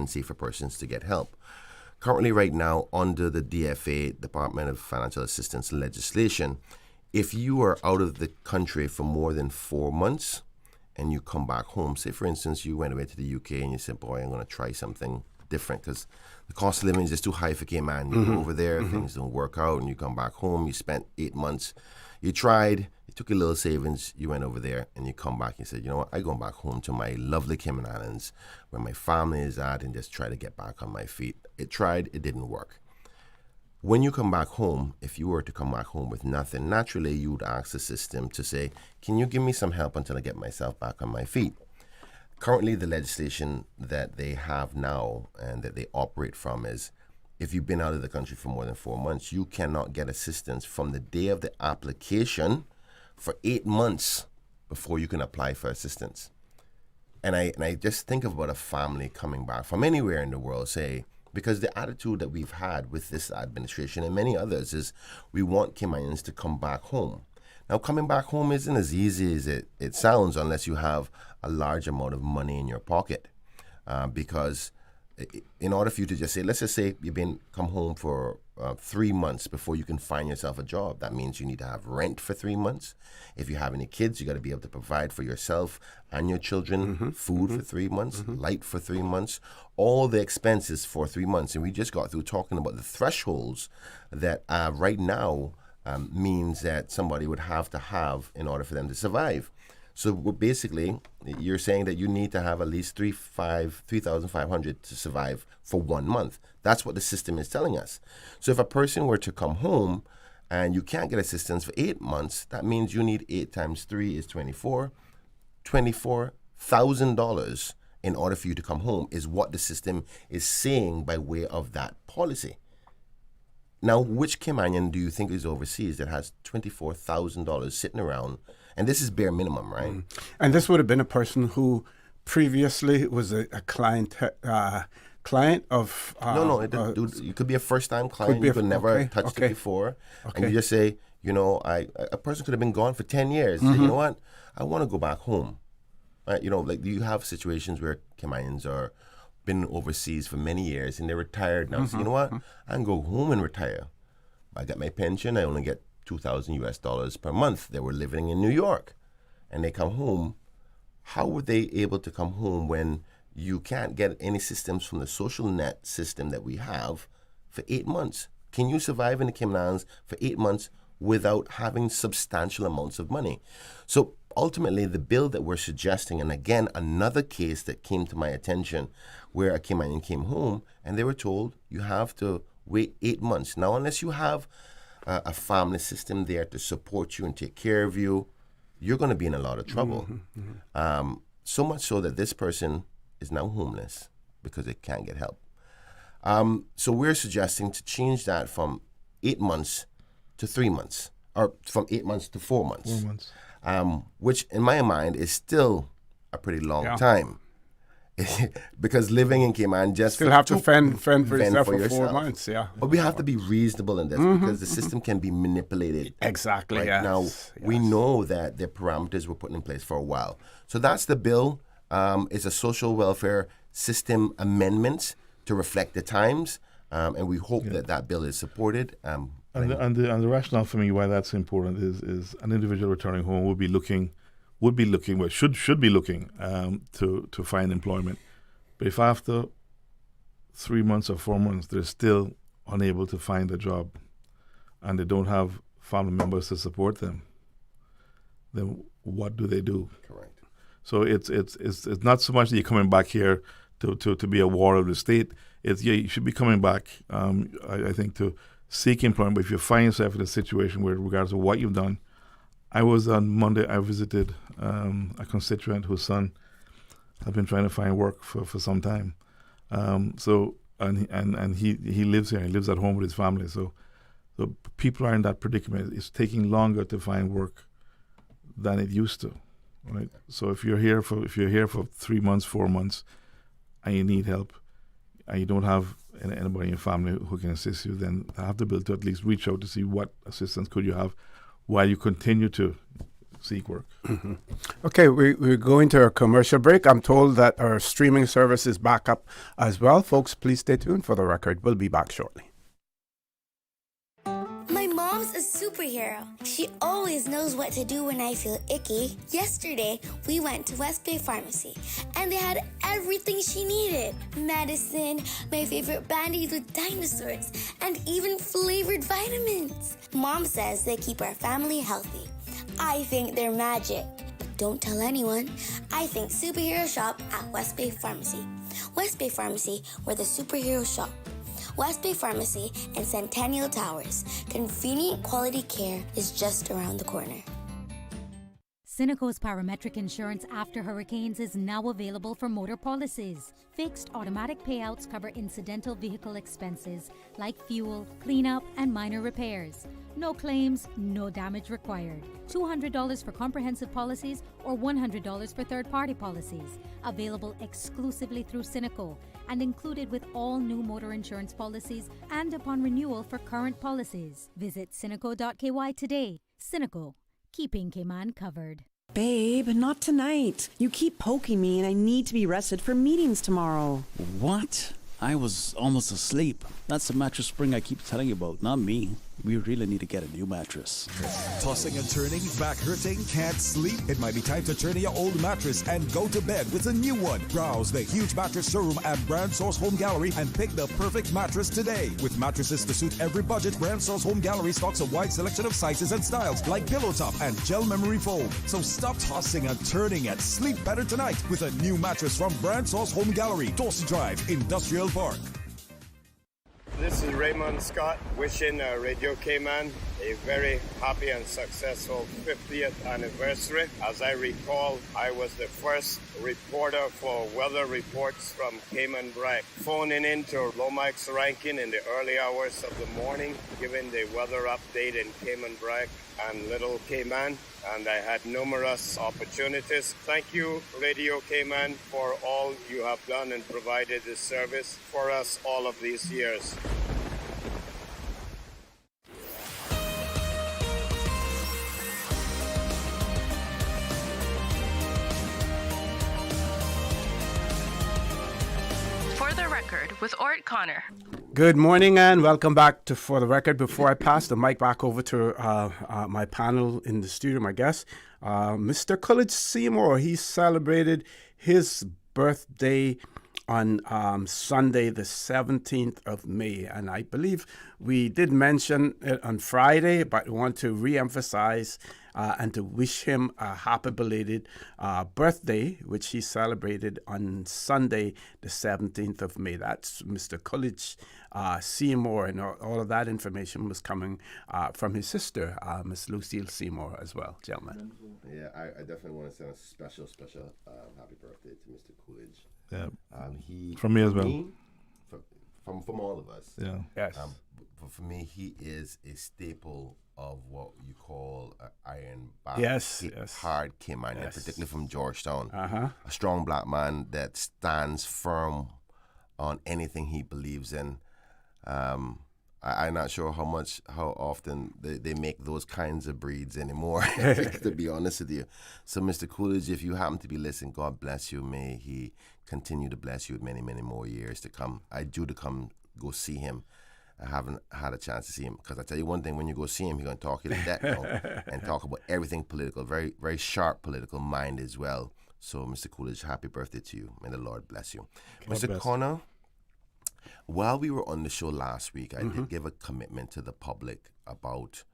agency for persons to get help. Currently, right now, under the DFA, Department of Financial Assistance legislation, if you are out of the country for more than 4 months and you come back home, say, for instance, you went away to the UK and you said, boy, I'm going to try something different because the cost of living is just too high for Cayman. You go over there, things don't work out, and you come back home, you spent 8 months, you tried, you took your little savings, you went over there, and you come back and said, you know what, I'm going back home to my lovely Cayman Islands where my family is at and just try to get back on my feet. It tried, it didn't work. When you come back home, if you were to come back home with nothing, naturally you would ask the system to say, can you give me some help until I get myself back on my feet? Currently, the legislation that they have now and that they operate from is if you've been out of the country for more than 4 months, you cannot get assistance from the day of the application for 8 months before you can apply for assistance. And I just think about a family coming back from anywhere in the world, say, because the attitude that we've had with this administration and many others is we want Caymanians to come back home. Now, coming back home isn't as easy as it sounds unless you have a large amount of money in your pocket. Because in order for you to just say, let's just say you've come home for 3 months before you can find yourself a job. That means you need to have rent for 3 months. If you have any kids, you got to be able to provide for yourself and your children food for 3 months, light for 3 months, all the expenses for 3 months. And we just got through talking about the thresholds that right now means that somebody would have to have in order for them to survive. So basically, you're saying that you need to have at least $3,500 to survive for 1 month. That's what the system is telling us. So if a person were to come home and you can't get assistance for 8 months, that means you need 8 times 3 is 24. $24,000 in order for you to come home is what the system is saying by way of that policy. Now, which Caymanian do you think is overseas that has $24,000 sitting around? And this is bare minimum, right? And this would have been a person who previously was a client of... you could be a first-time client. You could never touched it before. And you just say, you know, a person could have been gone for 10 years. Say, you know what? I want to go back home. Right? You know, like you have situations where Caymanians are been overseas for many years and they're retired now. So you know what? I can go home and retire. I get my pension. I only get $2,000 per month. They were living in New York and they come home. How were they able to come home when you can't get any systems from the social net system that we have for 8 months? Can you survive in the Cayman Islands for 8 months without having substantial amounts of money? So ultimately, the bill that we're suggesting, and again, another case that came to my attention where a Caymanian came home and they were told you have to wait 8 months. Now, unless you have a family system there to support you and take care of you, you're going to be in a lot of trouble. So much so that this person is now homeless because they can't get help. So we're suggesting to change that from 8 months to 3 months, or from 8 months to 4 months. 4 months. Which in my mind is still a pretty long time. Because living in Cayman just... Still have to fend for yourself for 4 months, But we have to be reasonable in this because the system can be manipulated. Exactly, right now, we know that the parameters were put in place for a while. So that's the bill. It's a social welfare system amendment to reflect the times, and we hope that bill is supported. And the rationale for me why that's important is an individual returning home should be looking to find employment. But if after 3 months or 4 months they're still unable to find a job and they don't have family members to support them, then what do they do? Correct. So it's not so much that you're coming back here to be a ward of the state. You should be coming back, I think, to seek employment. But if you find yourself in a situation where, regardless of what you've done, I was on Monday, I visited a constituent whose son had been trying to find work for some time. And he lives here. He lives at home with his family. So people are in that predicament. It's taking longer to find work than it used to. Right. So if you're here for 3 months, 4 months, and you need help, and you don't have anybody in your family who can assist you, then I have the ability to at least reach out to see what assistance could you have while you continue to seek work. Okay, we're going to a commercial break. I'm told that our streaming service is back up as well. Folks, please stay tuned for the record. We'll be back shortly. My mom's a superhero. She always knows what to do when I feel icky. Yesterday, we went to West Bay Pharmacy, and they had everything she needed. Medicine, my favorite band-aids with dinosaurs, and even flavored vitamins. Mom says they keep our family healthy. I think they're magic. Don't tell anyone. I think superheroes shop at West Bay Pharmacy. West Bay Pharmacy, where the superheroes shop. West Bay Pharmacy and Centennial Towers. Convenient quality care is just around the corner. Cineco's parametric insurance after hurricanes is now available for motor policies. Fixed automatic payouts cover incidental vehicle expenses like fuel, cleanup, and minor repairs. No claims, no damage required. $200 for comprehensive policies or $100 for third-party policies. Available exclusively through Cineco and included with all new motor insurance policies and upon renewal for current policies. Visit Cineco.ky today. Cineco, keeping Cayman covered. Babe, not tonight. You keep poking me and I need to be rested for meetings tomorrow. What? I was almost asleep. That's the mattress spring I keep telling you about, not me. We really need to get a new mattress. Tossing and turning, back hurting, can't sleep? It might be time to turn in your old mattress and go to bed with a new one. Browse the huge mattress showroom at Brand Source Home Gallery and pick the perfect mattress today. With mattresses to suit every budget, Brand Source Home Gallery stocks a wide selection of sizes and styles like pillow top and gel memory foam. So stop tossing and turning and sleep better tonight with a new mattress from Brand Source Home Gallery, Dorsey Drive, Industrial Park. This is Raymond Scott wishing Radio Cayman a very happy and successful 50th anniversary. As I recall, I was the first reporter for weather reports from Cayman Brac, phoning in to Lomax Rankin in the early hours of the morning, giving the weather update in Cayman Brac and Little Cayman, and I had numerous opportunities. Thank you, Radio Cayman, for all you have done and provided this service for us all of these years. For the Record with Orrett Connor. Good morning and welcome back to For the Record. Before I pass the mic back over to my panel in the studio, my guest, Mr. Coolidge Seymour, he celebrated his birthday on Sunday, the 17th of May. And I believe we did mention it on Friday, but we want to re-emphasize and to wish him a happy belated birthday, which he celebrated on Sunday, the 17th of May. That's Mr. Coolidge Seymour, and all of that information was coming from his sister, Miss Lucille Seymour, as well, gentlemen. Yeah, I definitely want to send a special happy birthday to Mr. Coolidge. Yeah, he from me as well. From all of us. Yeah. Yes. But for me, he is a staple of what you call an iron back, Yes. hard Cayman, particularly from Georgetown. Uh-huh. A strong black man that stands firm on anything he believes in. I'm not sure how often they make those kinds of breeds anymore, to be honest with you. So, Mr. Coolidge, if you happen to be listening, God bless you. May he continue to bless you with many, many more years to come. I do to come go see him. I haven't had a chance to see him because I tell you one thing, when you go see him, he's going to talk you to death now and talk about everything political, very, very sharp political mind as well. So, Mr. Coolidge, happy birthday to you. May the Lord bless you. Mr. Connor, while we were on the show last week, I did give a commitment to the public about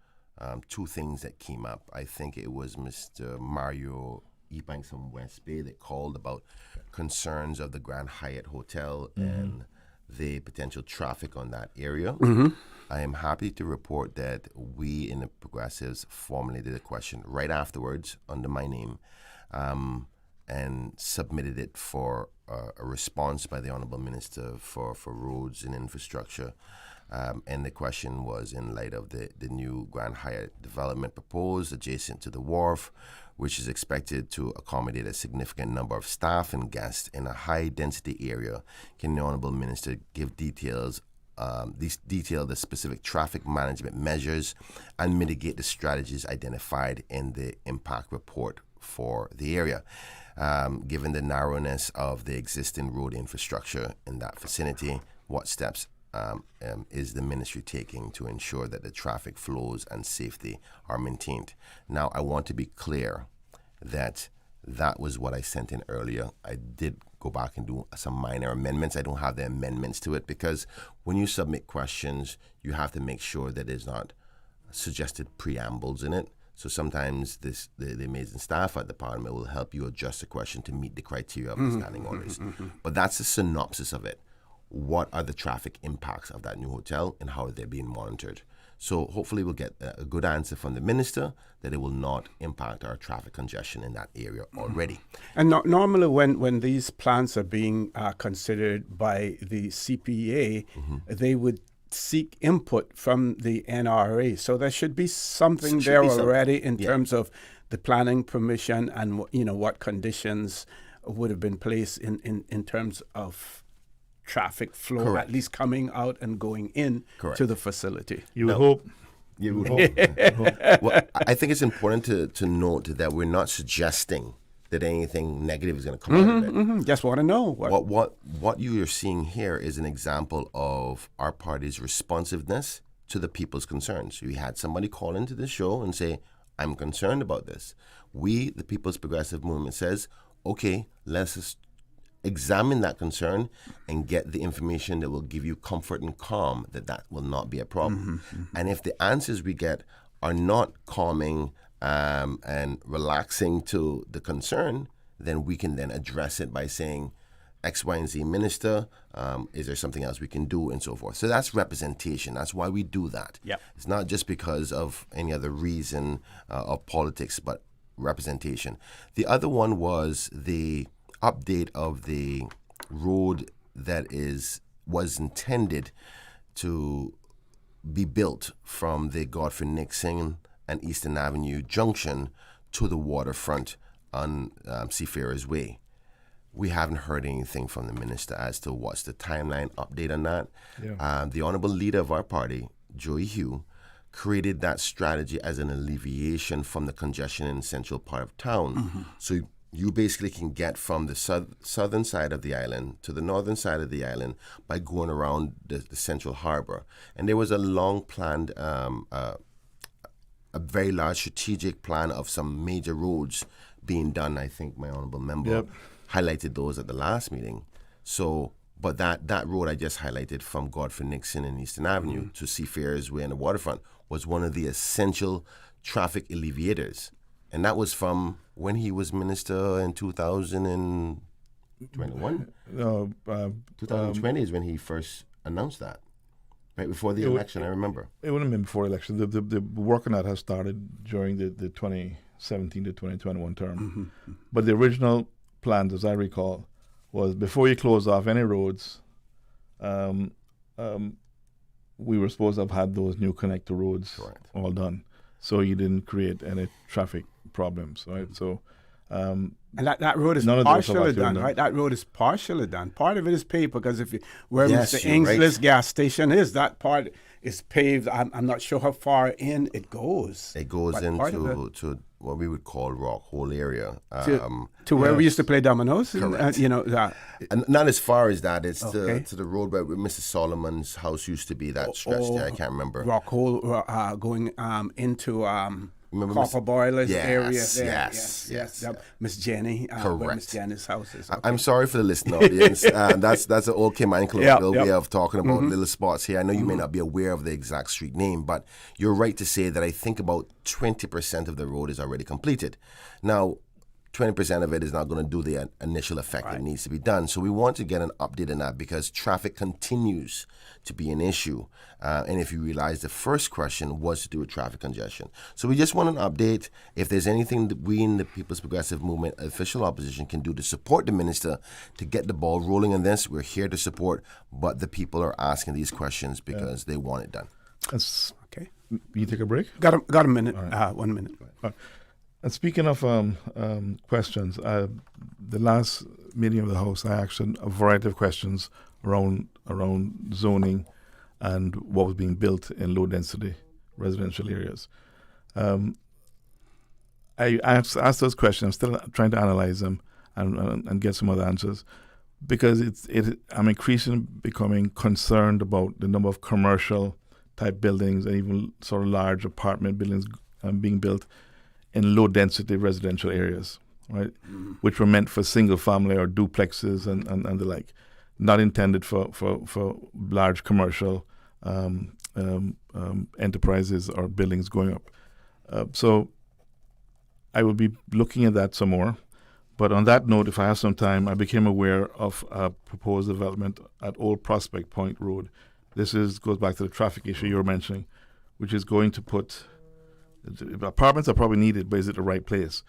two things that came up. I think it was Mr. Mario Ebanks from West Bay that called about concerns of the Grand Hyatt Hotel and the potential traffic on that area. I am happy to report that we in the Progressives formulated a question right afterwards under my name and submitted it for a response by the Honourable Minister for Roads and Infrastructure. And the question was in light of the new Grand Hyatt development proposed adjacent to the wharf, which is expected to accommodate a significant number of staff and guests in a high-density area. Can the Honourable Minister give details these detail the specific traffic management measures and mitigate the strategies identified in the impact report for the area. Given the narrowness of the existing road infrastructure in that vicinity, what steps is the ministry taking to ensure that the traffic flows and safety are maintained? Now, I want to be clear that was what I sent in earlier. I did go back and do some minor amendments. I don't have the amendments to it because when you submit questions, you have to make sure that there's not suggested preambles in it. So sometimes the amazing staff at the Parliament will help you adjust the question to meet the criteria of the standing orders. But that's the synopsis of it. What are the traffic impacts of that new hotel and how are they being monitored? So hopefully we'll get a good answer from the minister that it will not impact our traffic congestion in that area already. And normally when these plans are being considered by the CPA, they would seek input from the NRA. So there should be something there already in terms of the planning permission and what conditions would have been placed in terms of traffic flow, Correct. at least coming out and going in Correct. to the facility. You would hope. You would hope. Well, I think it's important to note that we're not suggesting that anything negative is going to come out of it. Just want to know. What you are seeing here is an example of our party's responsiveness to the people's concerns. We had somebody call into the show and say, I'm concerned about this. We, the People's Progressive Movement, says, okay, let's just examine that concern and get the information that will give you comfort and calm that will not be a problem. And if the answers we get are not calming and relaxing to the concern, then we can then address it by saying, X, Y, and Z minister, is there something else we can do, and so forth. So that's representation. That's why we do that. Yep. It's not just because of any other reason of politics, but representation. The other one was the update of the road that was intended to be built from the Godfrey Nixon and Eastern Avenue junction to the waterfront on Seafarers Way. We haven't heard anything from the minister as to what's the timeline update on that. Yeah. The honorable leader of our party, Joey Hugh, created that strategy as an alleviation from the congestion in the central part of town. So you basically can get from the southern side of the island to the northern side of the island by going around the central harbor. And there was a long planned, a very large strategic plan of some major roads being done. I think my honorable member highlighted those at the last meeting. So, but that road I just highlighted from Godfrey Nixon and Eastern Avenue to Seafarers Way and the waterfront was one of the essential traffic alleviators. And that was from when he was minister in 2021? 2020 is when he first announced that. Right before the election, I remember. It wouldn't have been before the election. The work on that has started during the 2017 to 2021 term. But the original plans, as I recall, was before you close off any roads, we were supposed to have had those new connector roads all done. So you didn't create any traffic problems, right? So, and that road is partially done, right? That road is partially done. Part of it is paved because where Mr. Ainsley's gas station is, that part is paved. I'm not sure how far in it goes. It goes into to what we would call Rock Hole area. To where we used to play dominoes? Correct. And not as far as that. It's to the road where Mr. Solomon's house used to be, that stretch there. I can't remember. Rock Hole going into Copper Boilers area there. Yes. Miss Jenny. Correct. Where Miss Jenny's house is. Okay. I'm sorry for the listening audience. That's an old Cayman colloquial way of talking about little spots here. I know you may not be aware of the exact street name, but you're right to say that I think about 20% of the road is already completed. Now, 20% of it is not going to do the initial effect that needs to be done. So we want to get an update on that because traffic continues to be an issue. And if you realize the first question was to do with traffic congestion. So we just want an update. If there's anything that we in the People's Progressive Movement official opposition can do to support the minister to get the ball rolling on this, we're here to support. But the people are asking these questions because they want it done. Okay. You take a break? Got a minute. 1 minute. And speaking of questions, the last meeting of the House, I asked a variety of questions around zoning and what was being built in low-density residential areas. I asked those questions. I'm still trying to analyze them and get some other answers, because I'm increasingly becoming concerned about the number of commercial type buildings and even sort of large apartment buildings being built in low density residential areas, right? Which were meant for single family or duplexes and the like, not intended for large commercial enterprises or buildings going up. So I will be looking at that some more. But on that note, if I have some time, I became aware of a proposed development at Old Prospect Point Road. This goes back to the traffic issue you were mentioning, which is going to put apartments are probably needed, but is it the right place?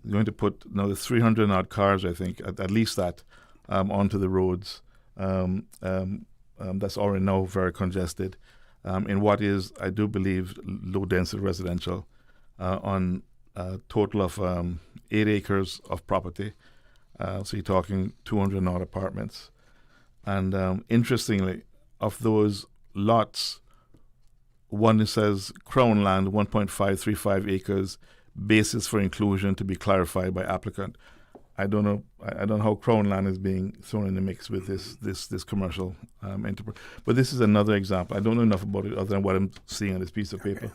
It's going to put another 300 odd cars, I think, at least that, onto the roads. That's already now very congested in what is, I do believe, low density residential on a total of 8 acres of property. So you're talking 200 odd apartments. And interestingly, of those lots, one says Crown land, 1.535 acres, basis for inclusion to be clarified by applicant. I don't know how Crown land is being thrown in the mix with this commercial enterprise. But this is another example. I don't know enough about it other than what I'm seeing on this piece of paper.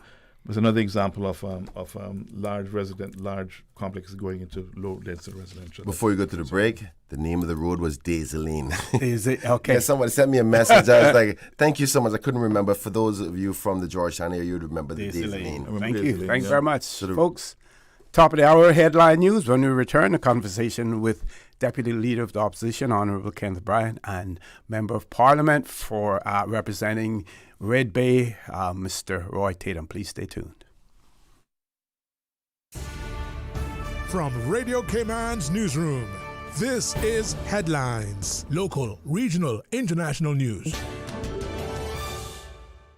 It's another example of large complexes going into low density residential. Before we go to the break, the name of the road was Daisy Lane. Is it? Okay. Yeah, someone sent me a message. I was like, thank you so much. I couldn't remember. For those of you from the Georgetown area, you'd remember the Daisy Lane. Thank you. Thanks very much, folks. Top of the hour headline news. When we return, a conversation with Deputy Leader of the Opposition, Honourable Kenneth Bryan, and Member of Parliament for representing Red Bay, Mr. Roy Tatum. Please stay tuned. From Radio Cayman's newsroom, this is Headlines. Local, regional, international news.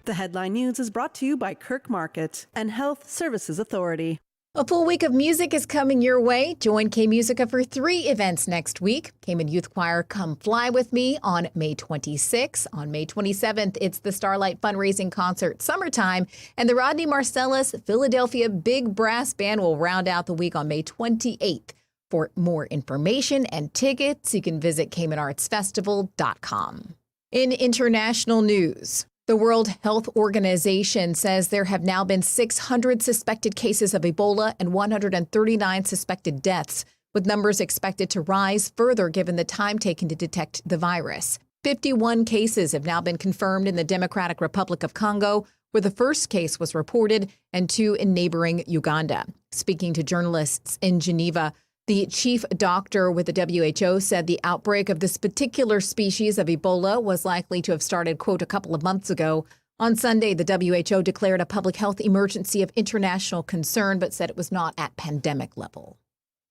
The headline news is brought to you by Kirk Market and Health Services Authority. A full week of music is coming your way. Join K-Musica for 3 events next week. Cayman Youth Choir Come Fly With Me on May 26th. On May 27th, it's the Starlight Fundraising Concert Summertime. And the Rodney Marcellus Philadelphia Big Brass Band will round out the week on May 28th. For more information and tickets, you can visit CaymanArtsFestival.com. In international news, the World Health Organization says there have now been 600 suspected cases of Ebola and 139 suspected deaths, with numbers expected to rise further given the time taken to detect the virus. 51 cases have now been confirmed in the Democratic Republic of Congo, where the first case was reported, and 2 in neighboring Uganda. Speaking to journalists in Geneva, the chief doctor with the WHO said the outbreak of this particular species of Ebola was likely to have started, quote, a couple of months ago. On Sunday, the WHO declared a public health emergency of international concern, but said it was not at pandemic level.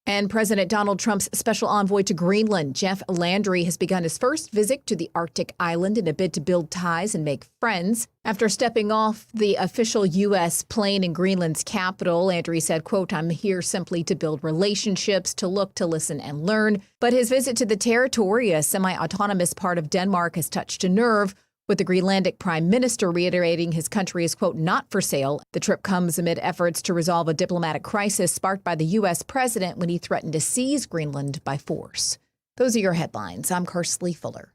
And President Donald Trump's special envoy to Greenland, Jeff Landry, has begun his first visit to the Arctic island in a bid to build ties and make friends. After stepping off the official U.S. plane in Greenland's capital, Landry said, quote, I'm here simply to build relationships, to look, to listen, and learn. But his visit to the territory, a semi-autonomous part of Denmark, has touched a nerve, with the Greenlandic Prime Minister reiterating his country is, quote, not for sale. The trip comes amid efforts to resolve a diplomatic crisis sparked by the U.S. president when he threatened to seize Greenland by force. Those are your headlines. I'm Kersley Fuller.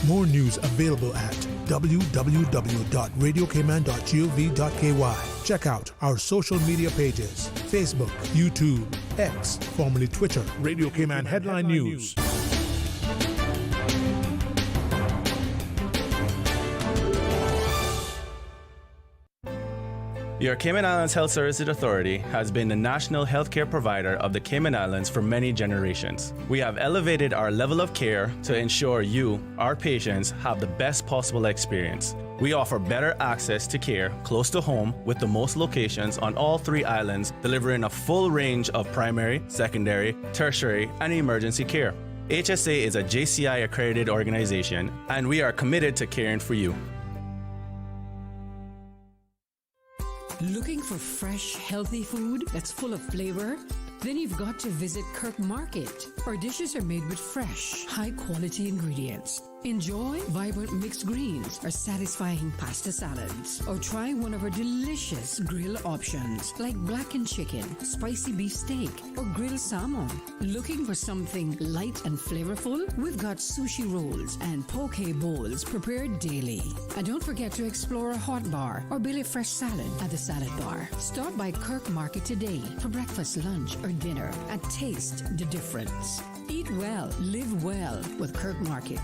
More news available at www.radiocayman.gov.ky. Check out our social media pages: Facebook, YouTube, X, formerly Twitter, Radio Cayman Headline News. Your Cayman Islands Health Services Authority has been the national healthcare provider of the Cayman Islands for many generations. We have elevated our level of care to ensure you, our patients, have the best possible experience. We offer better access to care close to home with the most locations on all 3 islands, delivering a full range of primary, secondary, tertiary, and emergency care. HSA is a JCI accredited organization, and we are committed to caring for you. Looking for fresh, healthy food that's full of flavor? Then you've got to visit Kirk Market. Our dishes are made with fresh, high-quality ingredients. Enjoy vibrant mixed greens or satisfying pasta salads. Or try one of our delicious grill options like blackened chicken, spicy beef steak, or grilled salmon. Looking for something light and flavorful? We've got sushi rolls and poke bowls prepared daily. And don't forget to explore a hot bar or Billy Fresh salad at the salad bar. Stop by Kirk Market today for breakfast, lunch, or dinner and taste the difference. Eat well, live well with Kirk Market.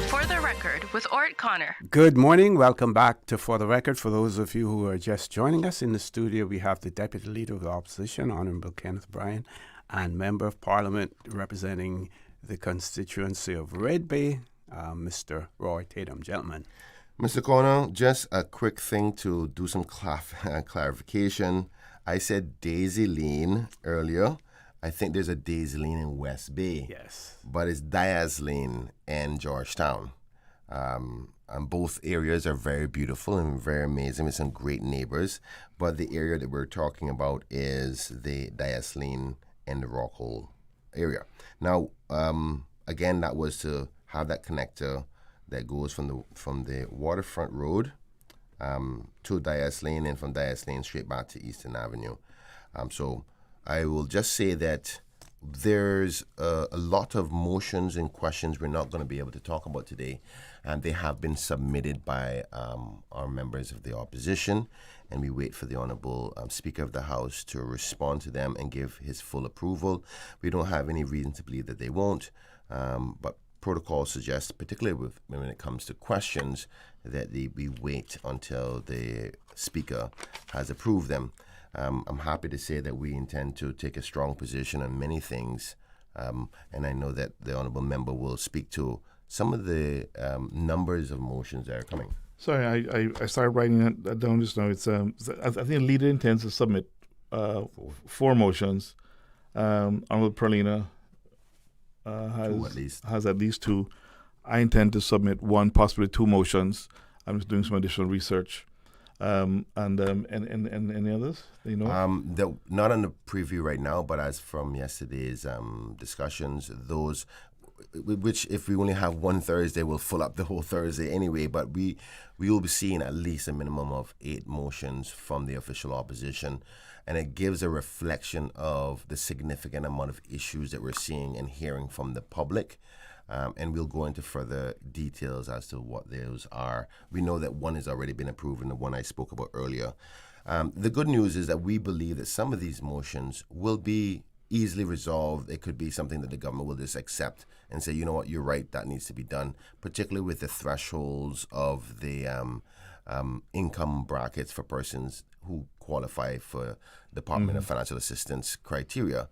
For the Record with Orrett Connor. Good morning. Welcome back to For the Record. For those of you who are just joining us in the studio, we have the Deputy Leader of the Opposition, Honourable Kenneth Bryan, and Member of Parliament representing the constituency of Red Bay, Mr. Roy Tatum. Gentlemen. Mr. Connor, just a quick thing to do some clarification. I said Daisy Lane earlier. I think there's a Daisy Lane in West Bay. Yes. But it's Diaz Lane in Georgetown. And both areas are very beautiful and very amazing with some great neighbors. But the area that we're talking about is the Diaz Lane in the Rockhole area. Now, again, that was to have that connector that goes from the waterfront road to Diaz Lane, and from Diaz Lane straight back to Eastern Avenue. So I will just say that there's a lot of motions and questions we're not going to be able to talk about today, and they have been submitted by our members of the opposition, and we wait for the Honourable Speaker of the House to respond to them and give his full approval. We don't have any reason to believe that they won't, but protocol suggests, particularly when it comes to questions, that we wait until the Speaker has approved them. I'm happy to say that we intend to take a strong position on many things, and I know that the Honourable Member will speak to some of the numbers of motions that are coming. Sorry, I started writing that down just now. It's I think the leader intends to submit 4 motions. Honourable Perlina has at least 2. I intend to submit 1, possibly 2 motions. I'm just doing some additional research. And any others? You know? Not on the preview right now, but as from yesterday's discussions, those, which if we only have one Thursday, we'll fill up the whole Thursday anyway, but we will be seeing at least a minimum of 8 motions from the official opposition, and it gives a reflection of the significant amount of issues that we're seeing and hearing from the public. And we'll go into further details as to what those are. We know that one has already been approved, and the one I spoke about earlier. The good news is that we believe that some of these motions will be easily resolved. It could be something that the government will just accept and say, you know what, you're right, that needs to be done, particularly with the thresholds of the income brackets for persons who qualify for Department of Financial Assistance criteria.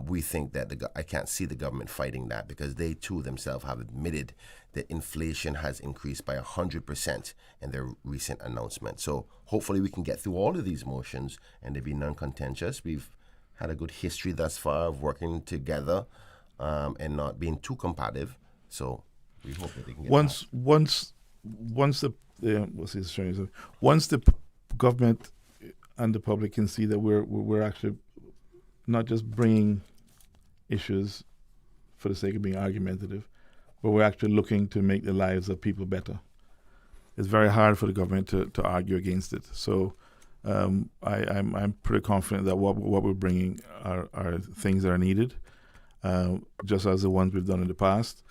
We think that I can't see the government fighting that, because they too themselves have admitted that inflation has increased by 100% in their recent announcement. So hopefully we can get through all of these motions and they be non-contentious. We've had a good history thus far of working together and not being too combative. So we hope that they can get once the government and the public can see that we're actually not just bringing issues for the sake of being argumentative, but we're actually looking to make the lives of people better. It's very hard for the government to argue against it. So I'm pretty confident that what we're bringing are things that are needed, just as the ones we've done in the past.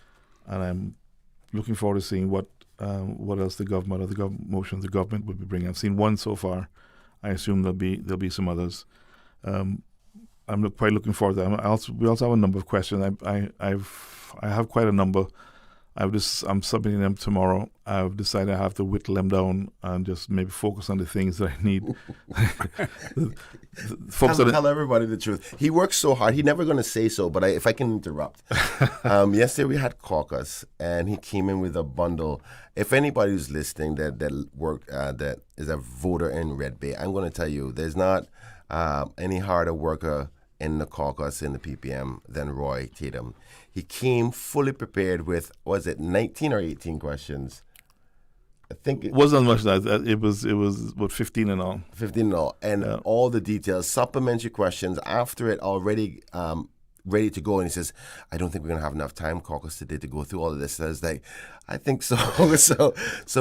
And I'm looking forward to seeing what else the government or the motions the government will be bringing. I've seen one so far. I assume there'll be some others. I'm quite looking forward to that. We also have a number of questions. I have quite a number. I'm submitting them tomorrow. I've decided I have to whittle them down and just maybe focus on the things that I need. Tell everybody the truth. He works so hard. He's never going to say so, but if I can interrupt. Yesterday we had caucus, and he came in with a bundle. If anybody who's listening that is a voter in Red Bay, I'm going to tell you, there's not any harder worker in the caucus in the PPM than Roy Tatum. He came fully prepared with, was it 19 or 18 questions? I think it wasn't much that. It was about 15 and all. 15 and all. And all the details, supplementary questions after it already ready to go. And he says, I don't think we're going to have enough time, caucus, today to go through all of this. So I was like, I think so.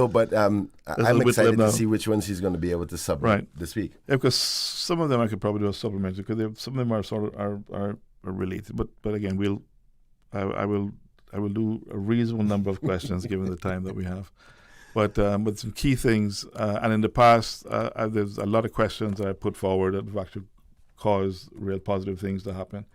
But I'm excited to see which ones he's going to be able to submit this week. Yeah, because some of them I could probably do a supplementary, because some of them are sort of are related. But again, I will do a reasonable number of questions given the time that we have. But some key things, and in the past, there's a lot of questions that I put forward that have actually caused real positive things to happen.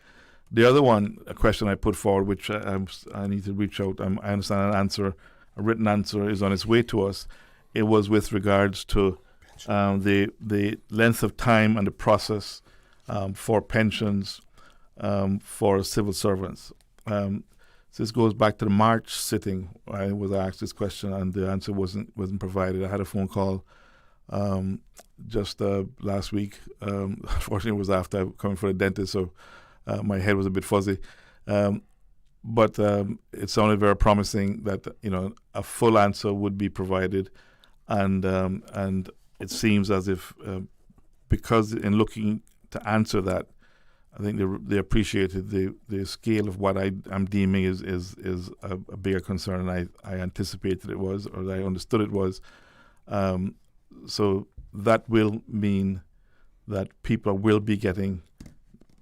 The other one, a question I put forward, which I need to reach out, I understand a written answer is on its way to us. It was with regards to the length of time and the process for pensions for civil servants. So this goes back to the March sitting. I was asked this question and the answer wasn't provided. I had a phone call just last week. Unfortunately, it was after coming from the dentist, so my head was a bit fuzzy. But it sounded very promising that a full answer would be provided, and it seems as if because in looking to answer that, I think they appreciated the scale of what I'm deeming is a bigger concern than I anticipated it was, or I understood it was. So that will mean that people will be getting,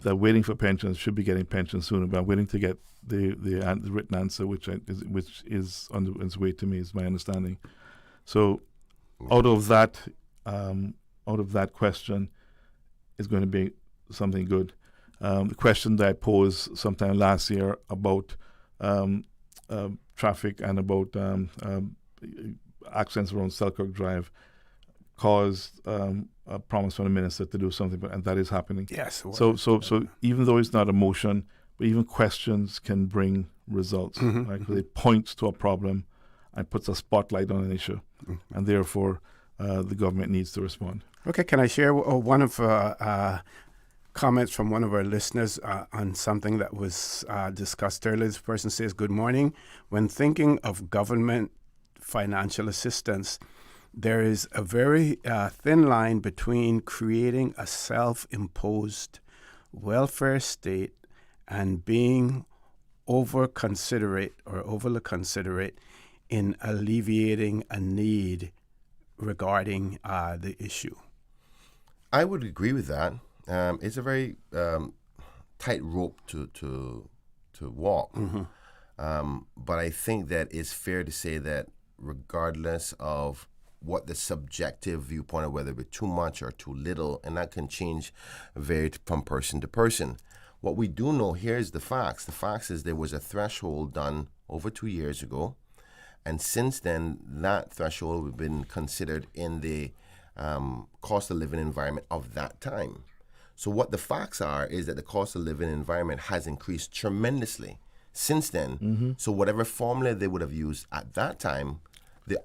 they're waiting for pensions, should be getting pensions sooner, but I'm waiting to get the written answer, which is on its way to me, is my understanding. So out of that question is going to be something good. The question that I posed sometime last year about traffic and about accidents around Selkirk Drive caused a promise from the minister to do something, and that is happening. Yes. So even though it's not a motion, but even questions can bring results. Mm-hmm. Right? Because it points to a problem and puts a spotlight on an issue, and therefore the government needs to respond. Okay, can I share one of comments from one of our listeners on something that was discussed earlier? This person says, good morning. When thinking of government financial assistance, there is a very thin line between creating a self-imposed welfare state and being overly considerate in alleviating a need regarding the issue. I would agree with that. It's a very tight rope to walk. Mm-hmm. But I think that it's fair to say that regardless of what the subjective viewpoint of whether it's too much or too little, and that can change vary from person to person. What we do know here is the facts. The facts is there was a threshold done over 2 years ago, and since then that threshold has been considered in the cost of living environment of that time. So what the facts are is that the cost of living environment has increased tremendously since then. Mm-hmm. So whatever formula they would have used at that time, the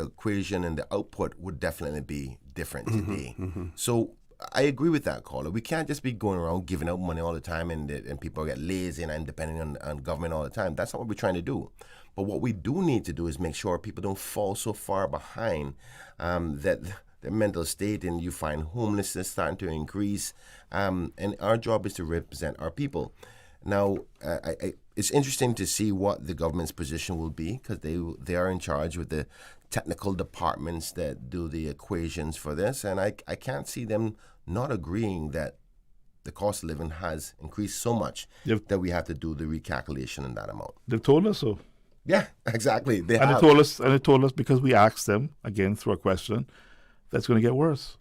equation and the output would definitely be different today. Mm-hmm. So I agree with that, caller. We can't just be going around giving out money all the time and people get lazy and depending on government all the time. That's not what we're trying to do. But what we do need to do is make sure people don't fall so far behind that their mental state, and you find homelessness starting to increase. And our job is to represent our people. Now, it's interesting to see what the government's position will be, because they are in charge with the technical departments that do the equations for this. And I can't see them not agreeing that the cost of living has increased so much that we have to do the recalculation in that amount. They've told us so. Yeah, exactly. They told us because we asked them, again, through a question, that's going to get worse.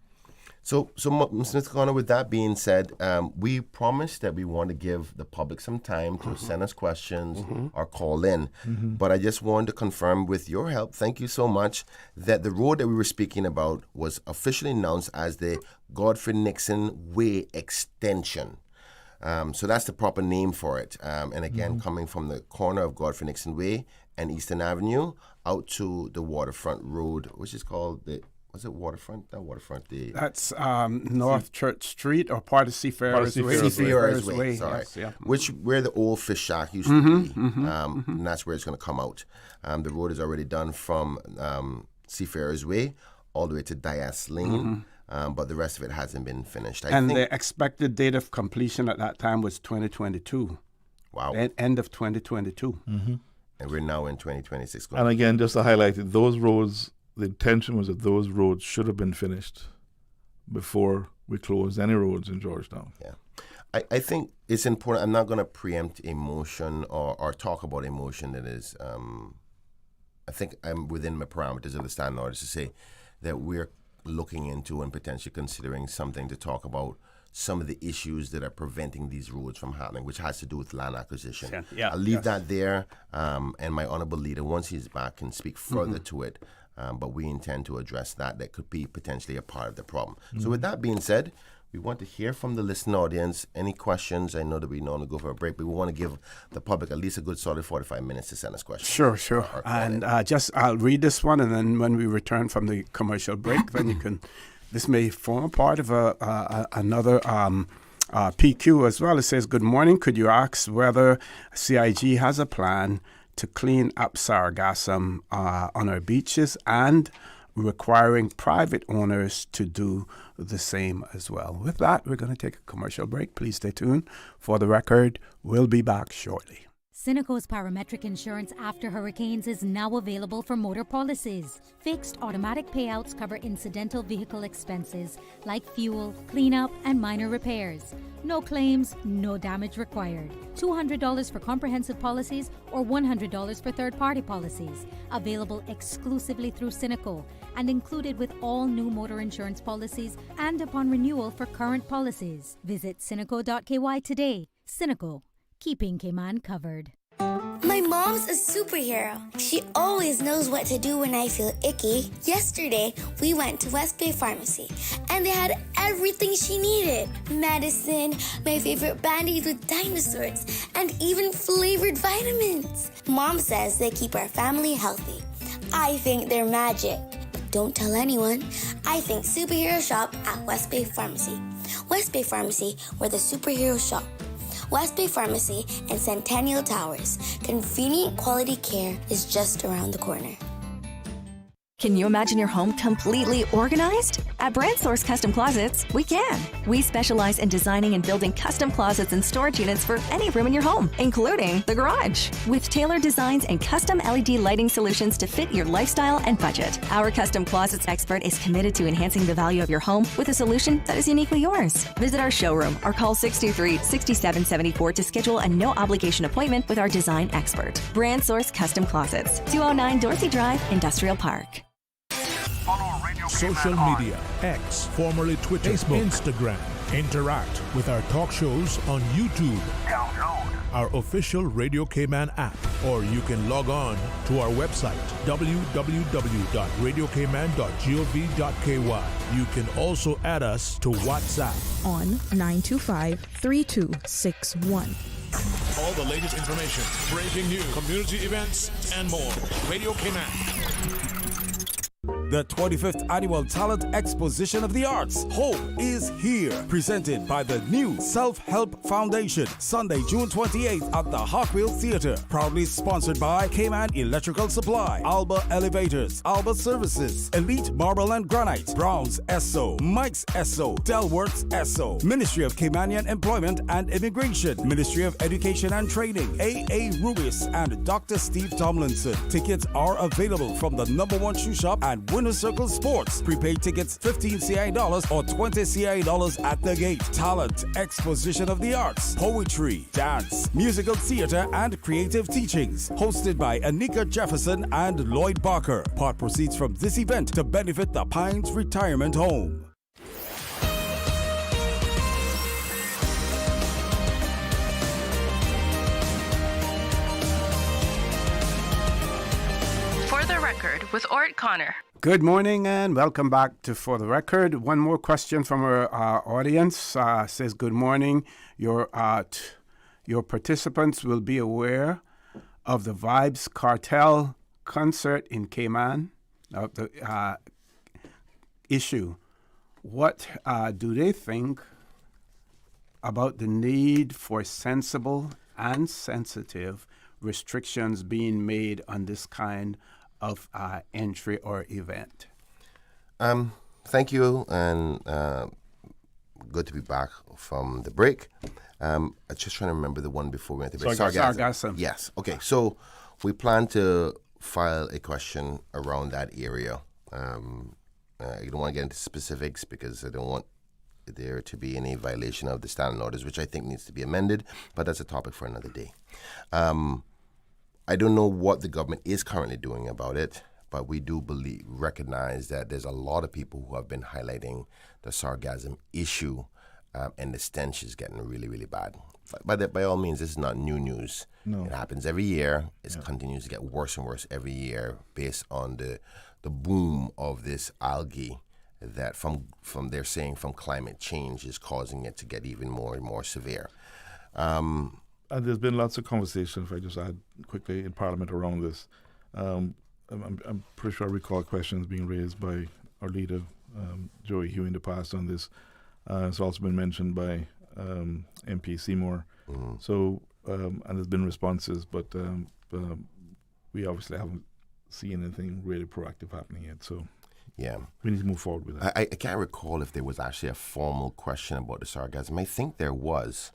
So Mr. Connor, with that being said, we promised that we want to give the public some time to send us questions or call in. Mm-hmm. But I just wanted to confirm with your help, thank you so much, that the road that we were speaking about was officially announced as the Godfrey Nixon Way Extension. So that's the proper name for it. And again, coming from the corner of Godfrey Nixon Way and Eastern Avenue out to the Waterfront Road, which is called the was it Waterfront? Not Waterfront. That's North Church Street or part of Seafarers Way. Seafarers Way, sorry. Yes, yeah. Where the old fish shack used to be. And that's where it's going to come out. The road is already done from Seafarers Way all the way to Dias Lane. But the rest of it hasn't been finished. I think the expected date of completion at that time was 2022. Wow. End of 2022. And we're now in 2026. And again, just to highlight it, those roads, the intention was that those roads should have been finished before we closed any roads in Georgetown. Yeah. I think it's important. I'm not going to preempt a motion or talk about a motion that is, I think I'm within my parameters of the standing orders to say that we're looking into and potentially considering something to talk about some of the issues that are preventing these roads from happening, which has to do with land acquisition. I'll leave that there, and my honorable leader, once he's back, can speak further to it. But we intend to address that. That could be potentially a part of the problem. So with that being said, we want to hear from the listening audience. Any questions? I know that we normally go for a break, but we want to give the public at least a good solid 45 minutes to send us questions. Sure. And I'll read this one, and then when we return from the commercial break, then you can. This may form a part of another PQ as well. It says, "Good morning. Could you ask whether CIG has a plan to clean up sargassum on our beaches and requiring private owners to do the same as well?" With that, we're going to take a commercial break. Please stay tuned. For the record, we'll be back shortly. Cineco's parametric insurance after hurricanes is now available for motor policies. Fixed automatic payouts cover incidental vehicle expenses like fuel, cleanup, and minor repairs. No claims, no damage required. $200 for comprehensive policies or $100 for third-party policies. Available exclusively through Cineco and included with all new motor insurance policies and upon renewal for current policies. Visit Cineco.ky today. Cineco. Keeping Cayman covered. My mom's a superhero. She always knows what to do when I feel icky. Yesterday, we went to West Bay Pharmacy, and they had everything she needed. Medicine, my favorite Band-Aids with dinosaurs, and even flavored vitamins. Mom says they keep our family healthy. I think they're magic. Don't tell anyone. I think superheroes shop at West Bay Pharmacy. West Bay Pharmacy, where the superheroes shop. West Bay Pharmacy and Centennial Towers. Convenient quality care is just around the corner. Can you imagine your home completely organized? At Brand Source Custom Closets, we can. We specialize in designing and building custom closets and storage units for any room in your home, including the garage. With tailored designs and custom LED lighting solutions to fit your lifestyle and budget. Our custom closets expert is committed to enhancing the value of your home with a solution that is uniquely yours. Visit our showroom or call 623-6774 to schedule a no-obligation appointment with our design expert. Brand Source Custom Closets, 209 Dorsey Drive, Industrial Park. Social media, X, formerly Twitter, Facebook, Instagram. Interact with our talk shows on YouTube. Download our official Radio Cayman app, or you can log on to our website, www.radiocayman.gov.ky. You can also add us to WhatsApp on 925-3261. All the latest information, breaking news, community events, and more. Radio Cayman. The 25th Annual Talent Exposition of the Arts, Hope is Here, presented by the new Self-Help Foundation, Sunday, June 28th at the Hawkville Theater. Proudly sponsored by Cayman Electrical Supply, Alba Elevators, Alba Services, Elite Marble and Granite, Brown's Esso, Mike's Esso, Delworth's Esso, Ministry of Caymanian Employment and Immigration, Ministry of Education and Training, A.A. Rubis, and Dr. Steve Tomlinson. Tickets are available from the #1 shoe shop and Winner Circle Sports. Prepaid tickets $15 CI or $20 CI at the gate. Talent Exposition of the Arts, poetry, dance, musical theater, and creative teachings. Hosted by Anika Jefferson and Lloyd Barker. Part proceeds from this event to benefit the Pines Retirement Home. For the Record with Orrett Connor. Good morning and welcome back to For the Record. One more question from our audience. Says, good morning. Your participants will be aware of the Vibes Cartel concert in Cayman. issue. What do they think about the need for sensible and sensitive restrictions being made on this kind of entry or event? Thank you, and good to be back from the break. I'm just trying to remember the one before we went to break. Sargassum. Yes. Okay. So we plan to file a question around that area. I don't want to get into specifics because I don't want there to be any violation of the standing orders, which I think needs to be amended, but that's a topic for another day. I don't know what the government is currently doing about it, but we do recognize that there's a lot of people who have been highlighting the sargassum issue, and the stench is getting really, really bad. But by all means, this is not new news. No. It happens every year. It continues to get worse and worse every year based on the boom of this algae that from they're saying from climate change is causing it to get even more and more severe. And there's been lots of conversation, if I just add quickly, in Parliament around this. I'm pretty sure I recall questions being raised by our leader, Joey Hugh, in the past on this. It's also been mentioned by MP Seymour. Mm-hmm. So, and there's been responses, but we obviously haven't seen anything really proactive happening yet. So, yeah, we need to move forward with that. I can't recall if there was actually a formal question about the sargassum. I think there was.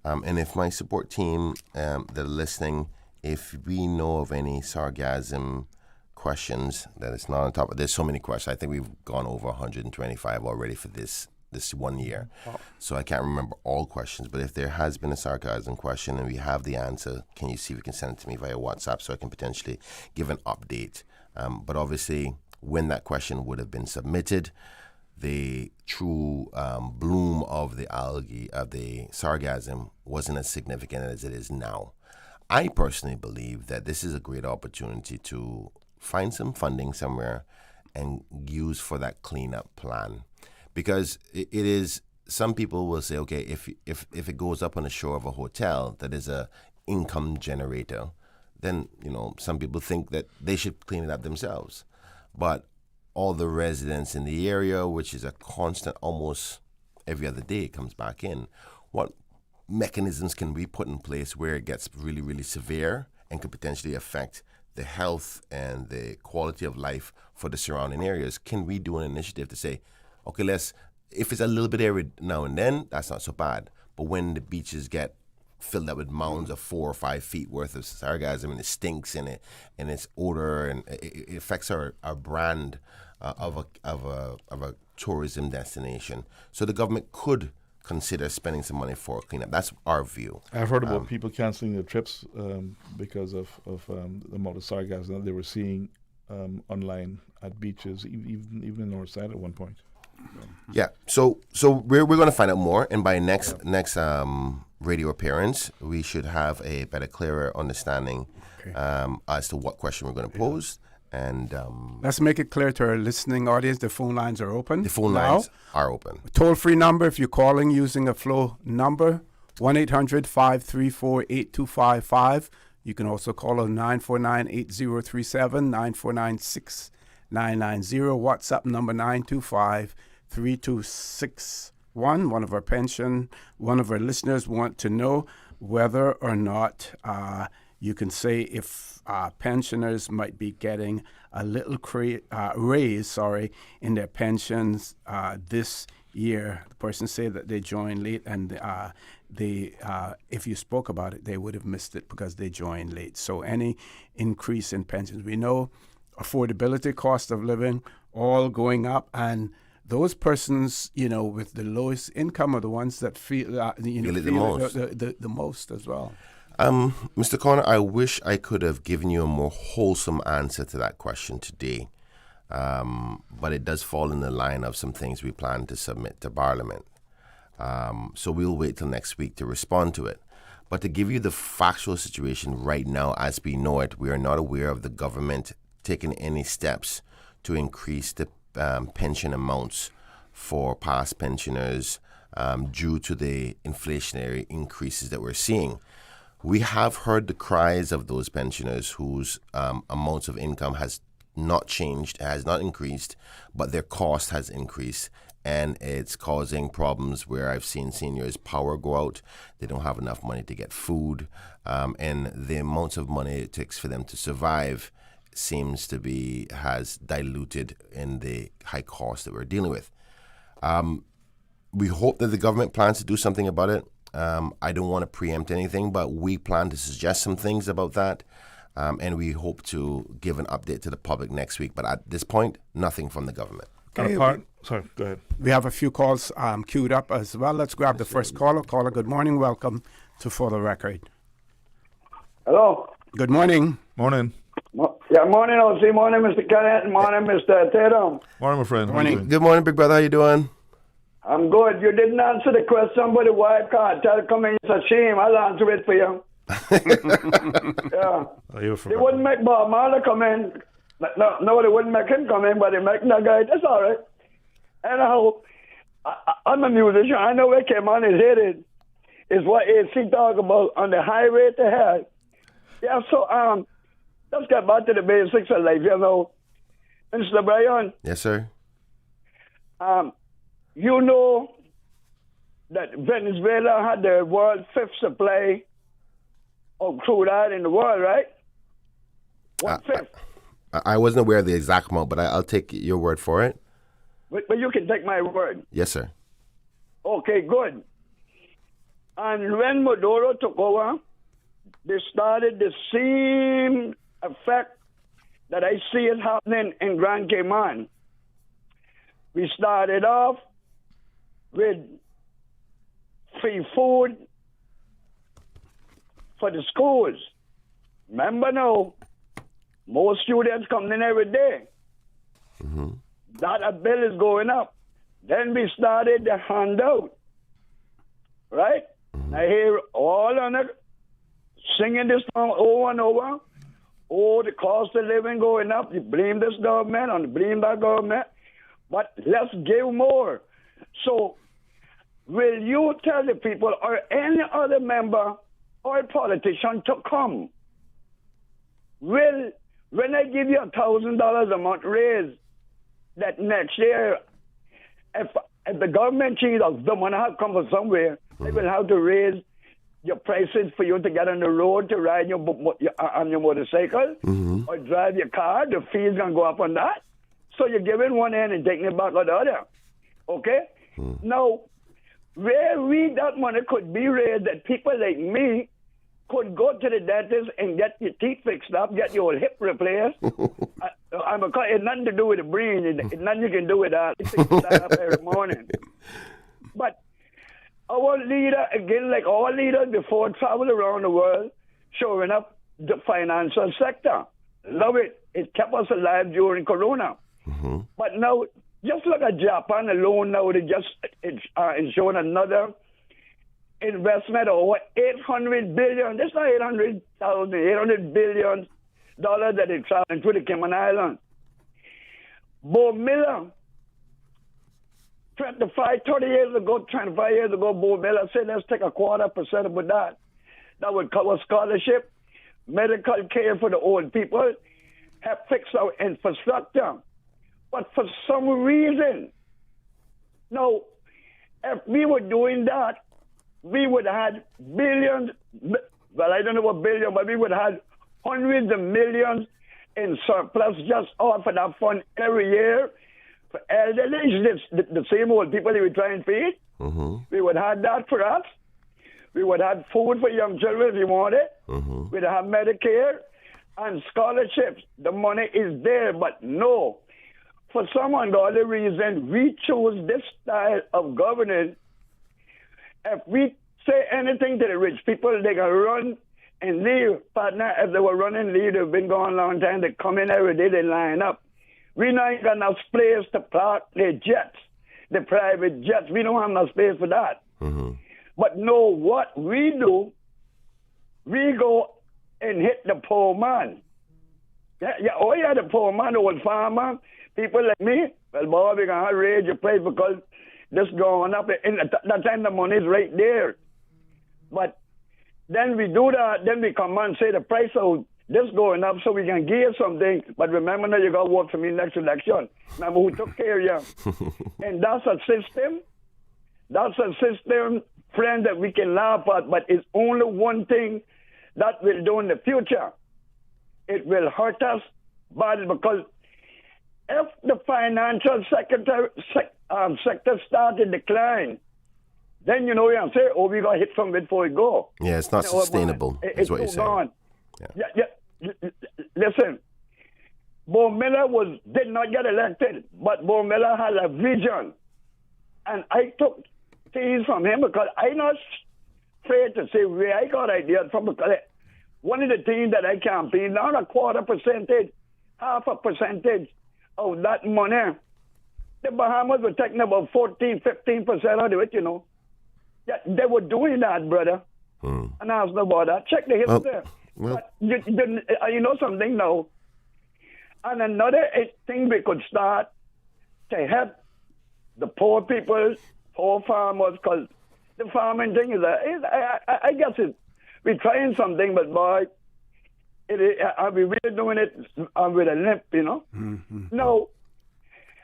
And if my support team that are listening, if we know of any sargassum questions that it's not on top of, there's so many questions. I think we've gone over 125 already for this 1 year. Wow. So I can't remember all questions, but if there has been a sargassum question and we have the answer, can you see if you can send it to me via WhatsApp so I can potentially give an update? But obviously, when that question would have been submitted, the true bloom of the algae, of the sargassum, wasn't as significant as it is now. I personally believe that this is a great opportunity to find some funding somewhere and use for that cleanup plan. Because it is, some people will say, okay, if it goes up on the shore of a hotel that is a income generator, then, some people think that they should clean it up themselves. But all the residents in the area, which is a constant, almost every other day it comes back in, what mechanisms can we put in place where it gets really, really severe and could potentially affect the health and the quality of life for the surrounding areas? Can we do an initiative to say, okay, if it's a little bit every now and then, that's not so bad. But when the beaches get filled up with mounds of 4 or 5 feet worth of sargassum and it stinks and its odor and it affects our brand of a tourism destination. So the government could consider spending some money for cleanup. That's our view. I've heard about people canceling their trips because of the amount of sargassum that they were seeing online at beaches, even in the north side at one point. Yeah, so we're going to find out more, and by next radio appearance, we should have a better, clearer understanding as to what question we're going to pose. And let's make it clear to our listening audience: the phone lines are open. The phone lines are open. Toll-free number if you're calling using a Flow number, 1-800-534-8255. You can also call on 949-8037, 949-6990. WhatsApp number 925-3261. One of our listeners want to know whether or not you can say if pensioners might be getting a little raise, in their pensions this year. The person said that they joined late, and if you spoke about it, they would have missed it because they joined late. So any increase in pensions, we know affordability, cost of living, all going up, and those persons, with the lowest income are the ones that feel the most as well. Mr. Connor, I wish I could have given you a more wholesome answer to that question today, but it does fall in the line of some things we plan to submit to Parliament. So we'll wait till next week to respond to it. But to give you the factual situation right now as we know it, we are not aware of the government taking any steps to increase the pension amounts for past pensioners due to the inflationary increases that we're seeing. We have heard the cries of those pensioners whose amounts of income has not changed, has not increased, but their cost has increased. And it's causing problems where I've seen seniors' power go out. They don't have enough money to get food. And the amount of money it takes for them to survive has diluted in the high cost that we're dealing with. We hope that the government plans to do something about it. I don't want to preempt anything, but we plan to suggest some things about that. And we hope to give an update to the public next week. But at this point, nothing from the government. Okay, sorry, go ahead. We have a few calls queued up as well. Let's grab the first caller. Caller, good morning. Welcome to For the Record. Hello. Good morning. Morning. Yeah, morning, OC. Morning, Mr. Kenneth. Morning, Mr. Tatum. Morning, my friend. Morning. Good morning, big brother. How you doing? I'm good. You didn't answer the question about the wild card. Tell coming, it's a shame. I'll answer it for you. Yeah. They wouldn't make Bob Marley come in. No, they wouldn't make him come in, but they make that guy. That's all right. Anyhow, I'm a musician. I know where came on is headed. Is what AC talk about on the highway to hell. Yeah, so let's get back to the basics of life, you know. Mr. Bryan. Yes, sir. You know that Venezuela had the world's fifth supply of crude oil in the world, right? 1/5. I wasn't aware of the exact amount, but I'll take your word for it. But you can take my word. Yes, sir. Okay, good. And when Maduro took over, they started the same effect that I see is happening in Grand Cayman. We started off with free food for the schools. Remember now, more students coming in every day. Mm-hmm. That bill is going up. Then we started the handout. Right? Mm-hmm. I hear all on it singing this song over and over. Oh, the cost of living going up. You blame this government and blame that government. But let's give more. So, will you tell the people or any other member or politician to come? When I give you $1,000 a month raise, that next year, if the government changes, the money have come from somewhere, they will have to raise your prices for you to get on the road to ride on your motorcycle or drive your car. The fees going to go up on that. So you're giving one end and taking it back on the other. Okay? Now, where that money could be raised that people like me could go to the dentist and get your teeth fixed up, get your hip replaced. It's nothing to do with the brain. It's nothing you can do with that. You stand up every morning. But our leader, again, like all leaders before, travel around the world, showing up the financial sector. Love it. It kept us alive during Corona. But now, just look at Japan alone now. They just showing another investment of over $800 billion. That's not 800,000, $800 billion that they traveling through the Cayman Islands. Bo Miller, 25 years ago, Bo Miller said, let's take 0.25% of that. That would cover scholarship, medical care for the old people, have fixed our infrastructure. But for some reason, no, if we were doing that, we would have had billions, well, I don't know what billion, but we would have had hundreds of millions in surplus just off of that fund every year. For elderly, the same old people that we try and feed. We would have that for us. We would have food for young children if you want it. We'd have Medicare and scholarships. The money is there, but no. For some ungodly reason, we choose this style of governance. If we say anything to the rich people, they can run and leave. Partner, if they were running leave, they've been gone a long time. They come in every day, they line up. We not got enough space to park their jets, the private jets. We don't have enough space for that. But no, what we do, we go and hit the poor man. The poor man, the old farmer, people like me. Well, boy, we can raise your price because this going up. And at that time, the money is right there. But then we do that, then we come and say the price of this going up so we can give you something. But remember now, you got to vote for me next election. Remember who took care of you. And that's a system. That's a system, friend, that we can laugh at. But it's only one thing that will do in the future. It will hurt us badly, because if the financial sector start to decline, then you know you can say, oh, we got hit from it before we go. Yeah, it's not sustainable, is what you're saying. Gone. Yeah. Listen, Bo Miller did not get elected, but Bo Miller had a vision. And I took things from him because I'm not afraid to say where I got ideas from, because one of the things that I campaigned, not a quarter percentage, half a percentage of that money, the Bahamas were taking about 14, 15% of it, you know. Yeah, they were doing that, brother. And I was about that. Check the history. But you know something now? And another thing we could start to help the poor people, poor farmers, because the farming thing is, I guess we're trying something, but boy, are we really doing it with a limp, you know? No.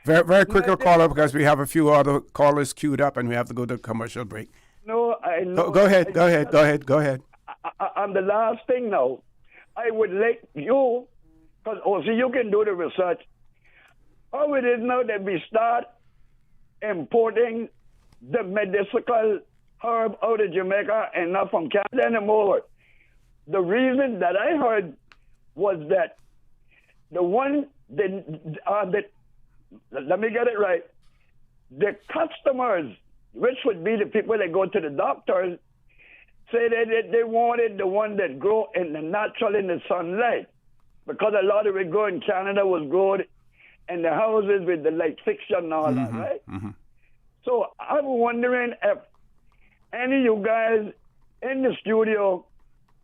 Very, very quick, caller, because we have a few other callers queued up and we have to go to commercial break. No, I know. Go ahead. And the last thing now, I would like you, because also you can do the research, how it is now that we start importing the medicinal herb out of Jamaica and not from Canada anymore. The reason that I heard was that let me get it right, the customers, which would be the people that go to the doctors, say that they wanted the one that grow in the natural in the sunlight, because a lot of it grow in Canada was grown in the houses with the light fixture and all that, right? So I'm wondering if any of you guys in the studio,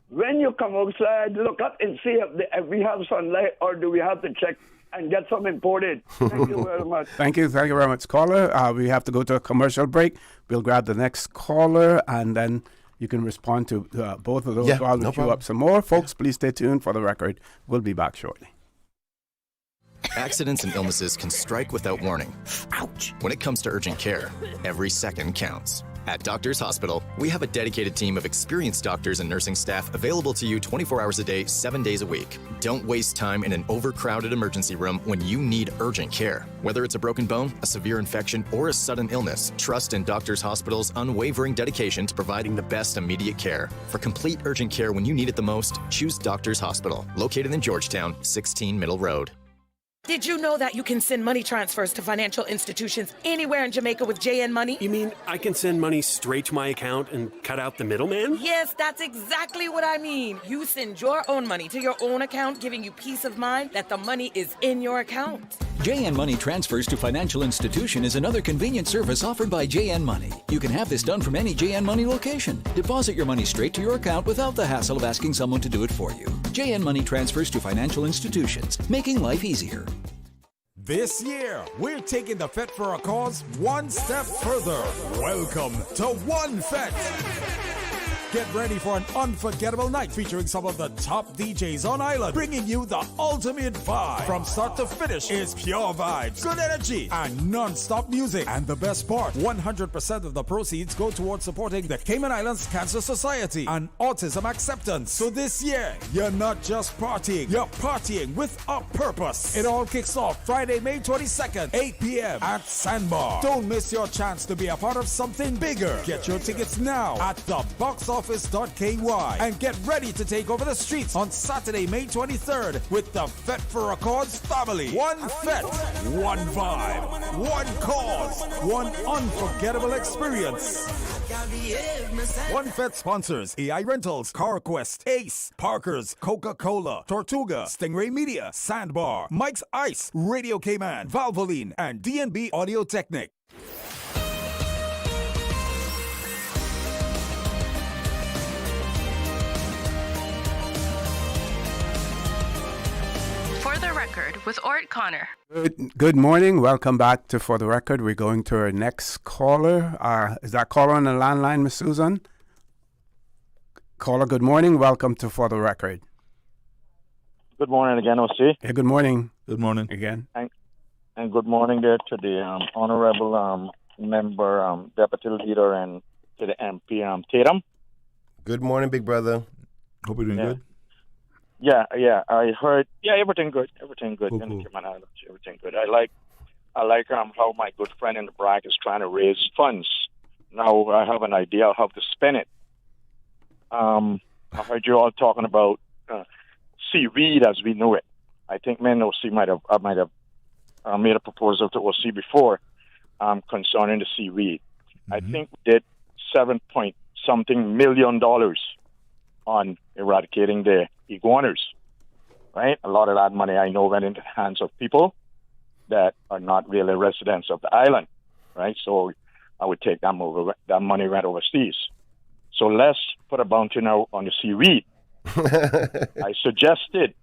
when you come outside, look up and see if we have sunlight, or do we have to check and get some imported. Thank you very much. Thank you very much, caller. We have to go to a commercial break. We'll grab the next caller, and then you can respond to both of those while we queue up some more. Folks, please stay tuned. For the record, we'll be back shortly. Accidents and illnesses can strike without warning. Ouch! When it comes to urgent care, every second counts. At Doctors Hospital, we have a dedicated team of experienced doctors and nursing staff available to you 24 hours a day, 7 days a week. Don't waste time in an overcrowded emergency room when you need urgent care. Whether it's a broken bone, a severe infection, or a sudden illness, trust in Doctors Hospital's unwavering dedication to providing the best immediate care. For complete urgent care when you need it the most, choose Doctors Hospital, located in Georgetown, 16 Middle Road. Did you know that you can send money transfers to financial institutions anywhere in Jamaica with JN Money? You mean I can send money straight to my account and cut out the middleman? Yes, that's exactly what I mean. You send your own money to your own account, giving you peace of mind that the money is in your account. JN Money Transfers to Financial Institution is another convenient service offered by JN Money. You can have this done from any JN Money location. Deposit your money straight to your account without the hassle of asking someone to do it for you. JN Money Transfers to Financial Institutions, making life easier. This year, we're taking the Fet for a Cause one step further. Welcome to One Fet. Get ready for an unforgettable night featuring some of the top DJs on island, bringing you the ultimate vibe. From start to finish is pure vibes, good energy, and non-stop music. And the best part, 100% of the proceeds go towards supporting the Cayman Islands Cancer Society and autism acceptance. So this year, you're not just partying, you're partying with a purpose. It all kicks off Friday, May 22nd, 8 p.m. at Sandbar. Don't miss your chance to be a part of something bigger. Get your tickets now at the box office.ky and get ready to take over the streets on Saturday, May 23rd with the Fet for a Cause family. One Fet, one vibe, one cause, one unforgettable experience. One Fet sponsors AI Rentals, CarQuest, Ace, Parker's, Coca-Cola, Tortuga, Stingray Media, Sandbar, Mike's Ice, Radio Cayman, Valvoline, and DNB Audio Technic. For the Record with Orrett Connor. Good morning. Welcome back to For the Record. We're going to our next caller. Is that caller on the landline, Miss Susan? Caller, good morning. Welcome to For the Record. Good morning again, OC. Hey, good morning. Good morning. Again. And good morning there to the honorable member, deputy leader, and to the MP, Tatum. Good morning, big brother. Hope you're doing good. Yeah, I heard. Yeah, everything good. Everything good. Cool. Everything good. I like how my good friend in the bracket is trying to raise funds. Now I have an idea of how to spend it. I heard you all talking about seaweed as we knew it. I think OC might have made a proposal to OC before concerning the seaweed. I think we did $7-point-something million on eradicating the iguanas, right? A lot of that money I know went into the hands of people that are not really residents of the island, right? So I would take that money right overseas. So let's put a bounty now on the seaweed. I suggested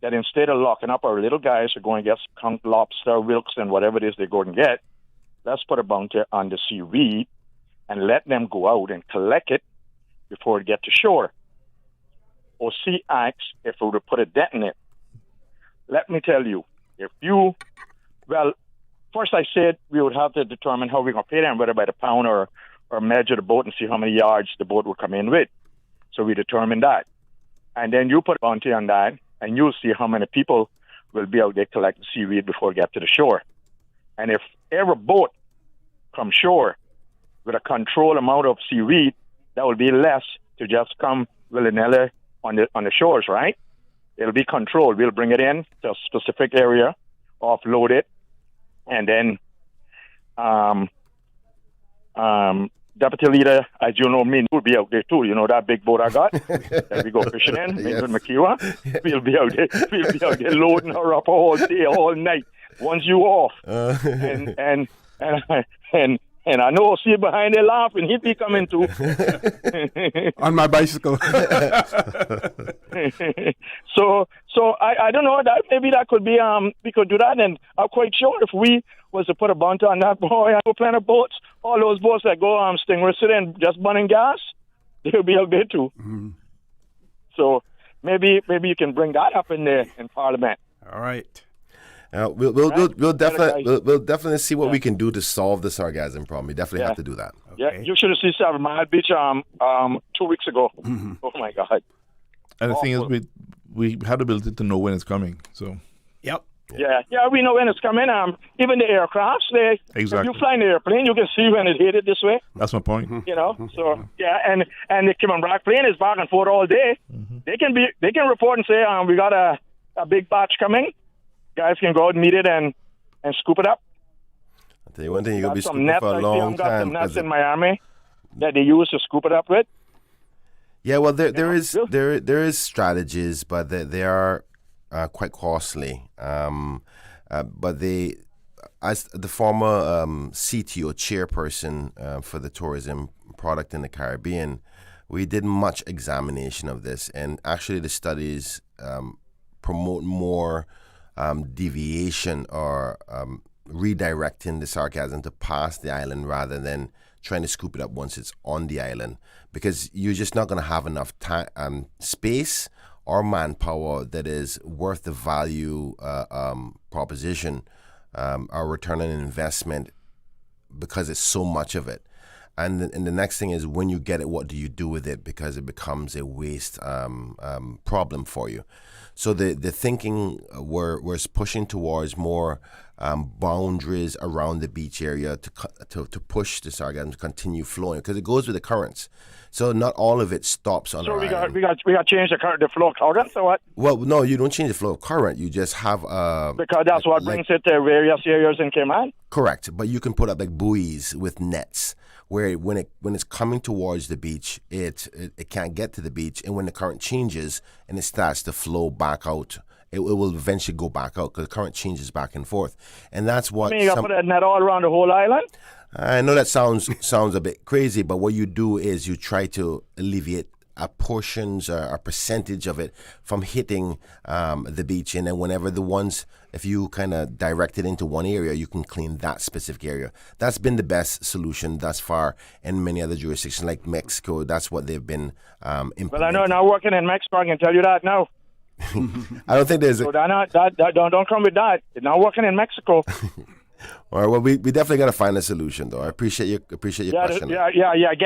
that instead of locking up our little guys who go and get skunk, lobster, wilks, and whatever it is they go and get, let's put a bounty on the seaweed and let them go out and collect it before it gets to shore. OC asks if we would put a debt in it. Let me tell you, first I said we would have to determine how we're going to pay them, whether by the pound or measure the boat and see how many yards the boat will come in with. So we determined that. And then you put a bounty on that, and you'll see how many people will be out there collecting seaweed before it gets to the shore. And if every boat comes shore with a controlled amount of seaweed, that will be less to just come willy-nilly on the shores, right? It'll be controlled. We'll bring it in to a specific area, offload it, and then Deputy Leader, as you know, me will be out there too. You know that big boat I got that we go fishing in, me and Makiwa. We'll be out there loading her up all day, all night. Once you off, and I know I'll see you behind there laughing. He'd be coming too on my bicycle. So I don't know, that maybe that could be we could do that, and I'm quite sure if we was to put a bounty on that boy, I have plenty of boats, all those boats that go Stingray City and just burning gas, they'll be out there too. Mm-hmm. So maybe you can bring that up in Parliament. All right. We'll definitely see what we can do to solve the sargassum problem. We definitely have to do that. Okay. Yeah, you should have seen Seven Mile Beach 2 weeks ago. Mm-hmm. Oh my God! And the thing is, we had the ability to know when it's coming. So. Yep. Yeah, we know when it's coming. Even the aircrafts, exactly. If you fly an airplane, you can see when it headed this way. That's my point. You know, so yeah, and the Kim Rock plane is back and forth all day. Mm-hmm. They can report and say we got a big batch coming. Guys can go out and meet it and scoop it up. I'll tell you one thing, you're going to be scooping nets, for a long got time. Some nets in Miami that they use to scoop it up with. Yeah, well, there is strategies, but they are quite costly. But as the former CTO chairperson for the tourism product in the Caribbean, we did much examination of this, and actually the studies promote more deviation or redirecting the sargassum to pass the island rather than trying to scoop it up once it's on the island, because you're just not going to have enough time, space or manpower that is worth the value proposition or return on investment, because it's so much of it. And the next thing is, when you get it, what do you do with it? Because it becomes a waste problem for you. So the thinking was pushing towards more boundaries around the beach area to push the sargassum to continue flowing, because it goes with the currents. So not all of it stops on our island. we got to change the flow of current, or what? Well, no, you don't change the flow of current. You just have because that's what brings it to various areas in Cayman. Correct, but you can put up like buoys with nets, where when it's coming towards the beach, it can't get to the beach, and when the current changes and it starts to flow back out, it will eventually go back out, because the current changes back and forth, and that's what. You got to put a net all around the whole island. I know that sounds a bit crazy, but what you do is you try to alleviate a portions or a percentage of it from hitting the beach, and then whenever the ones, if you kind of direct it into one area, you can clean that specific area. That's been the best solution thus far in many other jurisdictions like Mexico. That's what they've been implementing. Well, I know now working in Mexico, I can tell you that now. I don't think there's So don't come with that. It's not working in Mexico. All right, well, we definitely got to find a solution, though. I appreciate your question. Get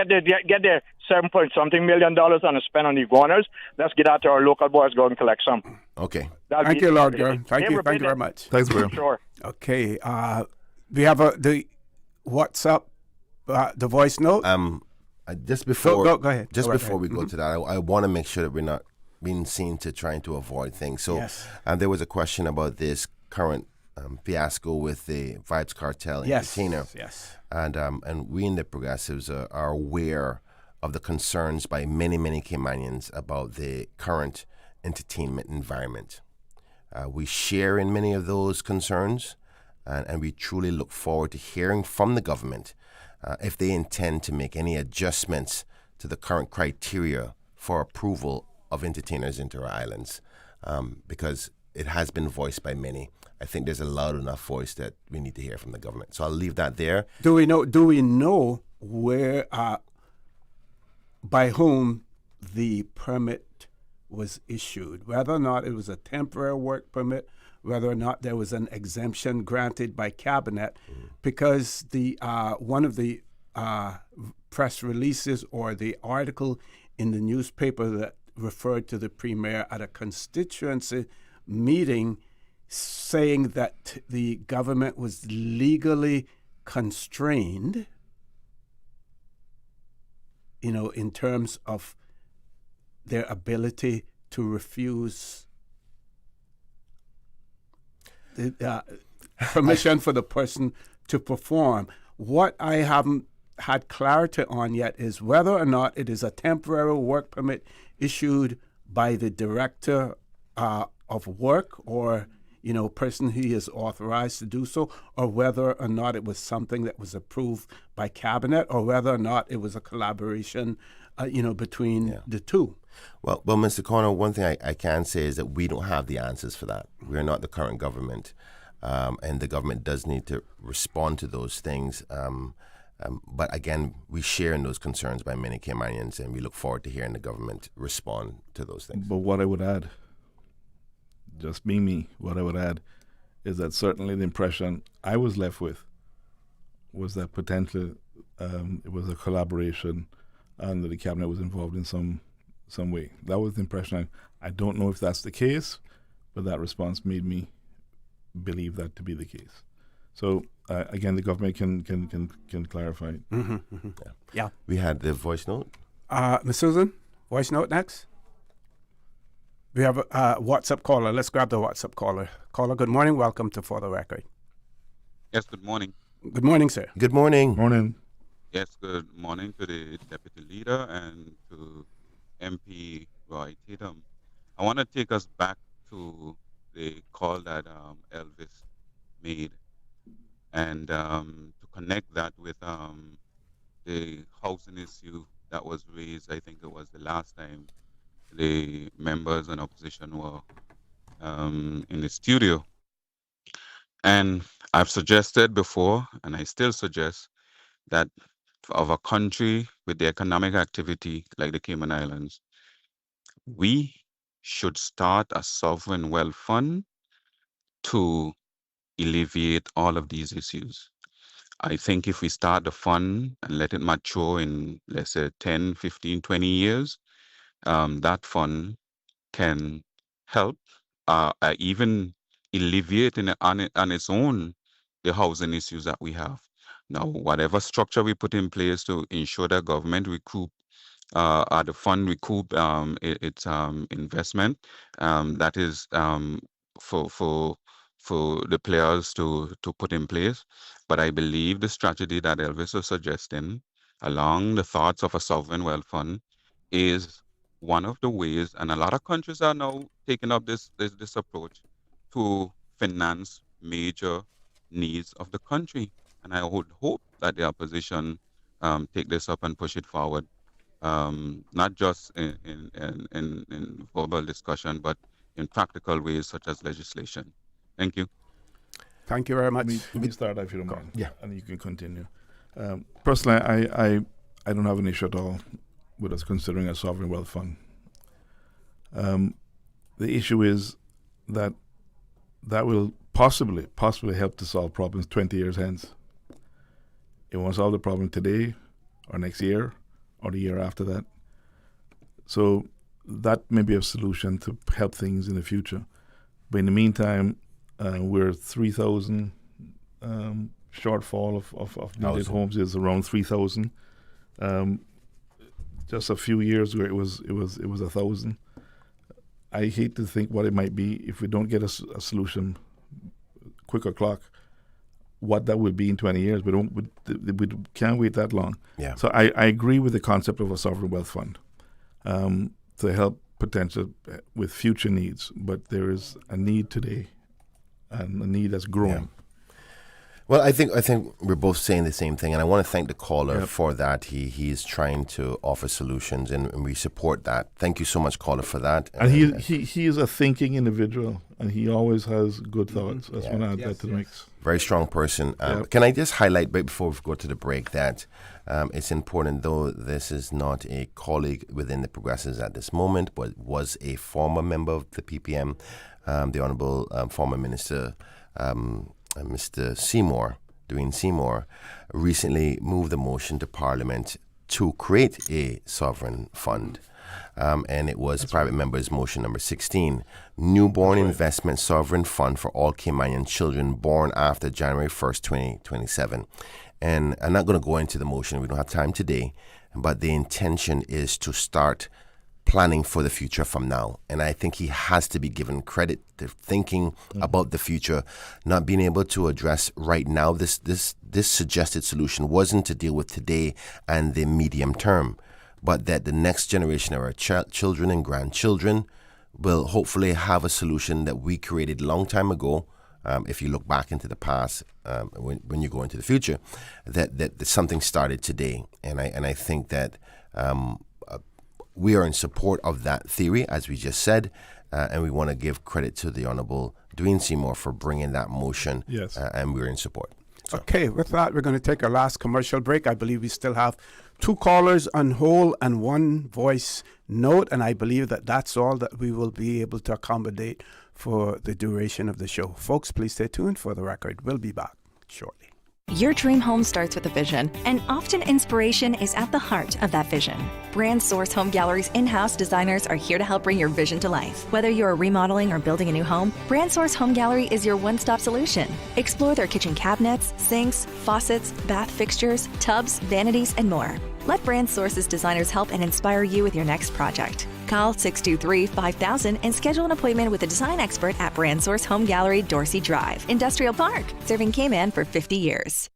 the $7-point-something million on a spend on the iguanas. Let's get out to our local boys, go and collect some. Okay. Thank you, Lord Girl. Thank you very much. Thanks, bro. Sure. Okay. We have the WhatsApp, the voice note. Just before go ahead. Just Go right before ahead. we go to that, I want to make sure that we're not being seen to trying to avoid things. So Yes. there was a question about this current fiasco with the Vibes Cartel entertainer. Yes. And we in the Progressives are aware of the concerns by many Caymanians about the current entertainment environment. We share in many of those concerns, and we truly look forward to hearing from the government if they intend to make any adjustments to the current criteria for approval of entertainers into our islands, because it has been voiced by many. I think there's a loud enough voice that we need to hear from the government. So I'll leave that there. Do we know where, by whom the permit was issued? Whether or not it was a temporary work permit, whether or not there was an exemption granted by cabinet, because the one of the press releases or the article in the newspaper that referred to the premier at a constituency meeting saying that the government was legally constrained, in terms of their ability to refuse the permission for the person to perform. What I haven't had clarity on yet is whether or not it is a temporary work permit issued by the director of work or person who is authorized to do so, or whether or not it was something that was approved by cabinet, or whether or not it was a collaboration, between the two. Well, Mr. Corner, one thing I can say is that we don't have the answers for that. We're not the current government, and the government does need to respond to those things. But again, we share in those concerns by many Caymanians, and we look forward to hearing the government respond to those things. But what I would add, just being me, what I would add is that certainly the impression I was left with was that potentially it was a collaboration and that the cabinet was involved in some way. That was the impression. I don't know if that's the case, but that response made me believe that to be the case. So again, the government can clarify. Yeah. We had the voice note. Ms. Susan, voice note next. We have a WhatsApp caller. Let's grab the WhatsApp caller. Caller, good morning. Welcome to For the Record. Yes, good morning. Good morning, sir. Good morning. Morning. Yes, good morning to the Deputy Leader and to MP Roy Tatum. I want to take us back to the call that Elvis made and to connect that with the housing issue that was raised. I think it was the last time the members and opposition were in the studio. And I've suggested before, and I still suggest, that of a country with the economic activity like the Cayman Islands, we should start a sovereign wealth fund to alleviate all of these issues. I think if we start the fund and let it mature in, let's say, 10, 15, 20 years, that fund can help even alleviate on its own the housing issues that we have. Now, whatever structure we put in place to ensure that government recoup, the fund recoup its investment, that is for the players to put in place. But I believe the strategy that Elvis was suggesting, along the thoughts of a sovereign wealth fund, is one of the ways, and a lot of countries are now taking up this approach to finance major needs of the country. And I would hope that the opposition take this up and push it forward. not just in verbal discussion, but in practical ways such as legislation. Thank you. Thank you very much. Let me start, if you don't mind. Yeah. And you can continue. Personally, I don't have an issue at all with us considering a sovereign wealth fund. The issue is that will possibly help to solve problems 20 years hence. It won't solve the problem today or next year or the year after that. So that may be a solution to help things in the future. But in the meantime, we're 3,000 shortfall of needed homes is around 3,000. Just a few years ago, it was 1,000. I hate to think what it might be if we don't get a solution quicker clock. What that would be in 20 years, we can't wait that long. Yeah. So I agree with the concept of a sovereign wealth fund to help potential with future needs, but there is a need today, and a need that's growing. Yeah. Well, I think we're both saying the same thing, and I want to thank the caller for that. He is trying to offer solutions, and we support that. Thank you so much, caller, for that. And he is a thinking individual, and he always has good thoughts. I just want to add that to the mix. Very strong person. Can I just highlight, right before we go to the break, that it's important, though this is not a colleague within the Progressives at this moment, but was a former member of the PPM, the Honourable former Minister, Mr. Seymour, Dwayne Seymour, recently moved a motion to Parliament to create a sovereign fund. And it was private member's motion number 16, Newborn Investment Sovereign Fund for all Caymanian children born after January 1st, 2027. And I'm not going to go into the motion. We don't have time today. But the intention is to start planning for the future from now. And I think he has to be given credit to thinking about the future, not being able to address right now. This suggested solution wasn't to deal with today and the medium term, but that the next generation of our children and grandchildren will hopefully have a solution that we created a long time ago. If you look back into the past, when you go into the future, that something started today. And I think that we are in support of that theory, as we just said, and we want to give credit to the Honourable Dwayne Seymour for bringing that motion, and we're in support. So. Okay, with that, we're going to take our last commercial break. I believe we still have 2 callers on hold and 1 voice note, and I believe that that's all that we will be able to accommodate for the duration of the show. Folks, please stay tuned for the record. We'll be back shortly. Your dream home starts with a vision, and often inspiration is at the heart of that vision. Brand Source Home Gallery's in-house designers are here to help bring your vision to life. Whether you're remodeling or building a new home, Brand Source Home Gallery is your one-stop solution. Explore their kitchen cabinets, sinks, faucets, bath fixtures, tubs, vanities, and more. Let Brand Source's designers help and inspire you with your next project. Call 623-5000 and schedule an appointment with a design expert at Brand Source Home Gallery, Dorsey Drive, Industrial Park, serving Cayman for 50 years.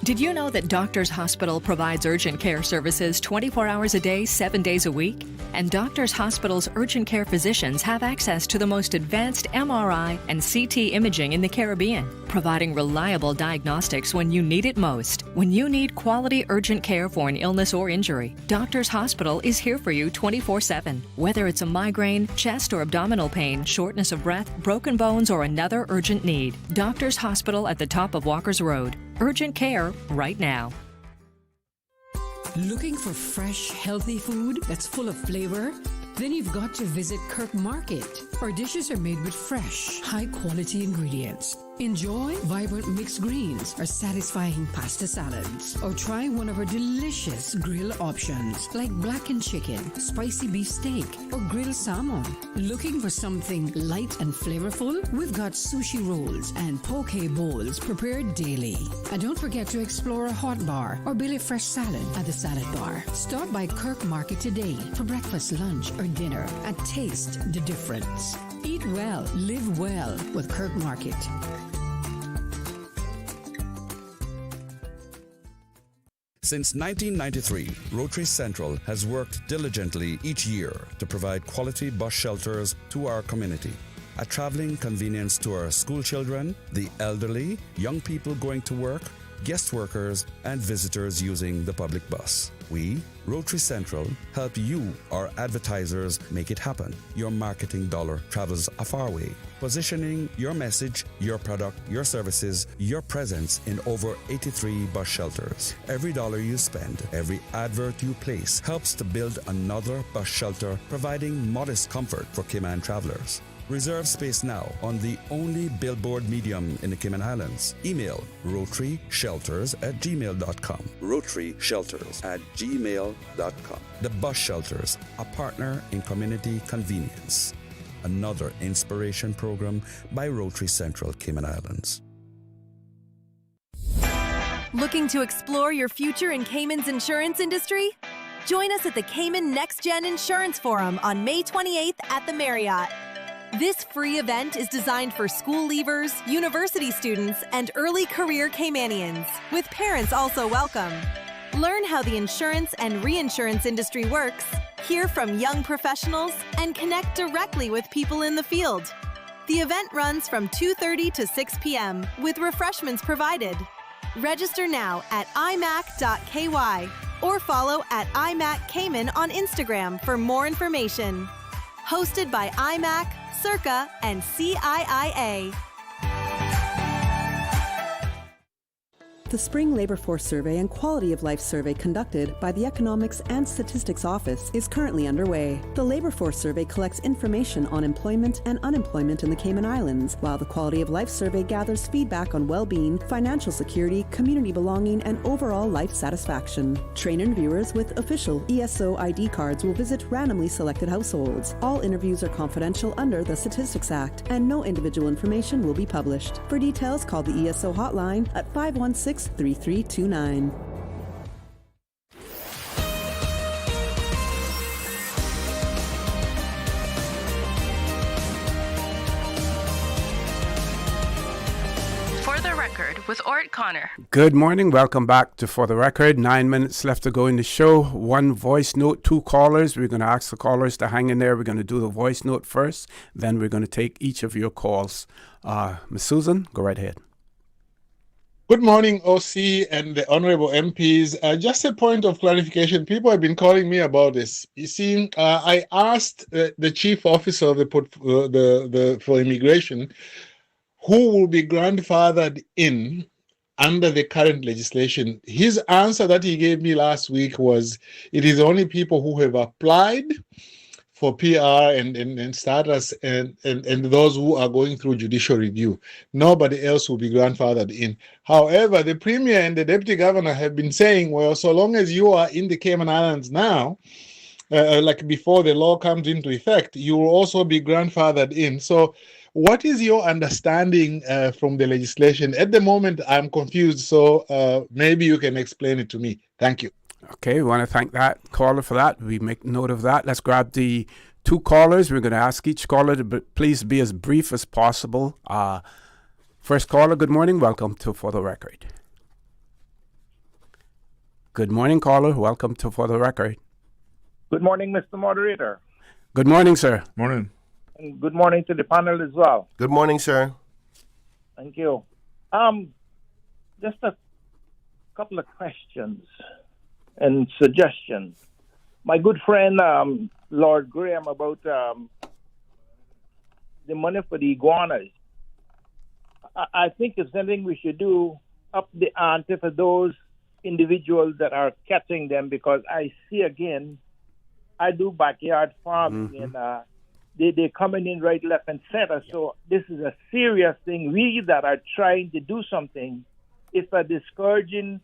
Did you know that Doctors Hospital provides urgent care services 24 hours a day, 7 days a week? And Doctors Hospital's urgent care physicians have access to the most advanced MRI and CT imaging in the Caribbean, providing reliable diagnostics when you need it most. When you need quality urgent care for an illness or injury, Doctors Hospital is here for you 24/7. Whether it's a migraine, chest or abdominal pain, shortness of breath, broken bones, or another urgent need, Doctors Hospital at the top of Walker's Road. Urgent care right now. Looking for fresh, healthy food that's full of flavor? Then you've got to visit Kirk Market. Our dishes are made with fresh, high-quality ingredients. Enjoy vibrant mixed greens or satisfying pasta salads. Or try one of our delicious grill options like blackened chicken, spicy beef steak, or grilled salmon. Looking for something light and flavorful? We've got sushi rolls and poke bowls prepared daily. And don't forget to explore a hot bar or Billy Fresh salad at the salad bar. Stop by Kirk Market today for breakfast, lunch, or dinner and taste the difference. Eat well, live well with Kirk Market. Since 1993, Rotary Central has worked diligently each year to provide quality bus shelters to our community. A traveling convenience to our school children, the elderly, young people going to work, guest workers, and visitors using the public bus. We, Rotary Central, help you, our advertisers, make it happen. Your marketing dollar travels a far way. Positioning your message, your product, your services, your presence in over 83 bus shelters. Every dollar you spend, every advert you place helps to build another bus shelter, providing modest comfort for Cayman travelers. Reserve space now on the only billboard medium in the Cayman Islands. Email rotaryshelters@gmail.com. rotaryshelters@gmail.com. The Bus Shelters, a partner in community convenience. Another inspiration program by Rotary Central Cayman Islands. Looking to explore your future in Cayman's insurance industry? Join us at the Cayman Next Gen Insurance Forum on May 28th at the Marriott. This free event is designed for school leavers, university students, and early career Caymanians, with parents also welcome. Learn how the insurance and reinsurance industry works, hear from young professionals, and connect directly with people in the field. The event runs from 2:30 to 6 p.m. with refreshments provided. Register now at imac.ky or follow at imaccayman on Instagram for more information. Hosted by IMAC, Circa, and CIIA. The Spring Labor Force Survey and Quality of Life Survey conducted by the Economics and Statistics Office is currently underway. The Labor Force Survey collects information on employment and unemployment in the Cayman Islands, while the Quality of Life Survey gathers feedback on well-being, financial security, community belonging, and overall life satisfaction. Trained interviewers with official ESO ID cards will visit randomly selected households. All interviews are confidential under the Statistics Act, and no individual information will be published. For details, call the ESO hotline at 516-3329. For the Record with Orrett Connor. Good morning. Welcome back to For the Record. 9 minutes left to go in the show. One voice note, two callers. We're going to ask the callers to hang in there. We're going to do the voice note first. Then we're going to take each of your calls. Ms. Susan, go right ahead. Good morning, OC and the honorable MPs. Just a point of clarification. People have been calling me about this. You see, I asked the chief officer of for immigration who will be grandfathered in under the current legislation. His answer that he gave me last week was it is only people who have applied for PR and status and those who are going through judicial review. Nobody else will be grandfathered in. However, the Premier and the Deputy Governor have been saying, well, so long as you are in the Cayman Islands now, like before the law comes into effect, you will also be grandfathered in. So what is your understanding from the legislation? At the moment, I'm confused, so maybe you can explain it to me. Thank you. Okay, we want to thank that caller for that. We make note of that. Let's grab the two callers. We're going to ask each caller to please be as brief as possible. First caller, good morning. Welcome to For the Record. Good morning, caller. Welcome to For the Record. Good morning, Mr. Moderator. Good morning, sir. Morning. And good morning to the panel as well. Good morning, sir. Thank you. Just a couple of questions and suggestions. My good friend, Lord Graham, about the money for the iguanas. I think it's something we should do up the ante for those individuals that are catching them, because I see again, I do backyard farming and they're coming in right, left, and center. So this is a serious thing. We that are trying to do something, it's a discouraging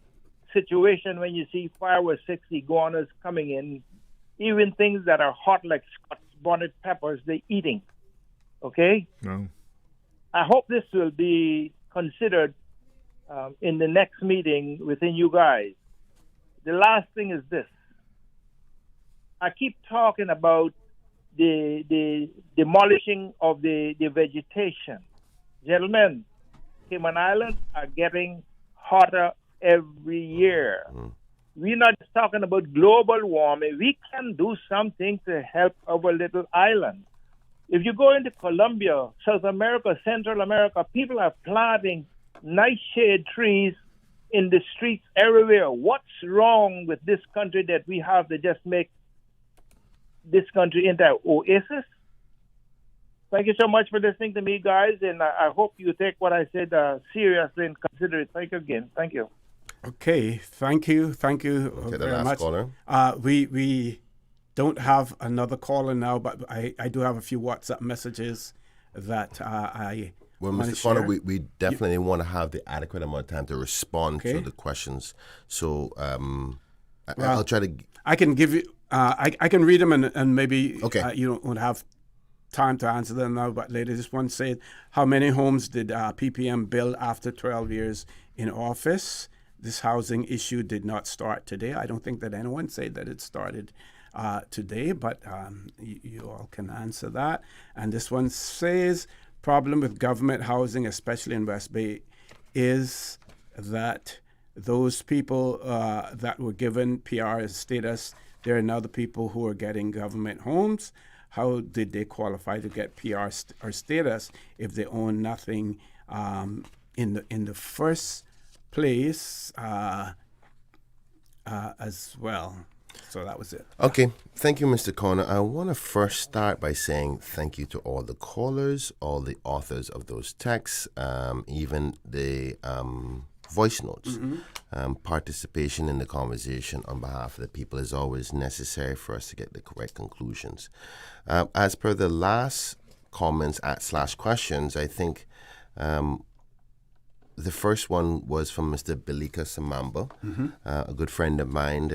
situation when you see 5 or 6 iguanas coming in, even things that are hot like Scotch bonnet peppers, they're eating. Okay? No. I hope this will be considered in the next meeting within you guys. The last thing is this. I keep talking about the demolishing of the vegetation. Gentlemen, Cayman Islands are getting hotter every year. We're not just talking about global warming. We can do something to help our little island. If you go into Colombia, South America, Central America, people are planting nice shade trees in the streets everywhere. What's wrong with this country that we have to just make this country into an oasis? Thank you so much for listening to me, guys, and I hope you take what I said seriously and consider it. Thank you again. Thank you. Okay, thank you Okay, the very last much. caller. We don't have another caller now, but I do have a few WhatsApp messages that I Well, want to Mr. Connor, share. we definitely want to have the adequate amount of time to respond Okay. to the questions. So Well, I'll try to... I can give you. I can read them and maybe Okay. you don't have time to answer them now. But later, this one said, "How many homes did PPM build after 12 years in office? This housing issue did not start today." I don't think that anyone said that it started today, but you all can answer that. And this one says, "Problem with government housing, especially in West Bay, is that those people that were given PR status, there are now the people who are getting government homes. How did they qualify to get PR or status if they own nothing in the first place as well?" So that was it. Okay, thank you, Mr. Connor. I want to first start by saying thank you to all the callers, all the authors of those texts, even the voice notes. Participation in the conversation on behalf of the people is always necessary for us to get the correct conclusions. As per the last comments / questions, I think the first one was from Mr. Bilika Samamba, a good friend of mine.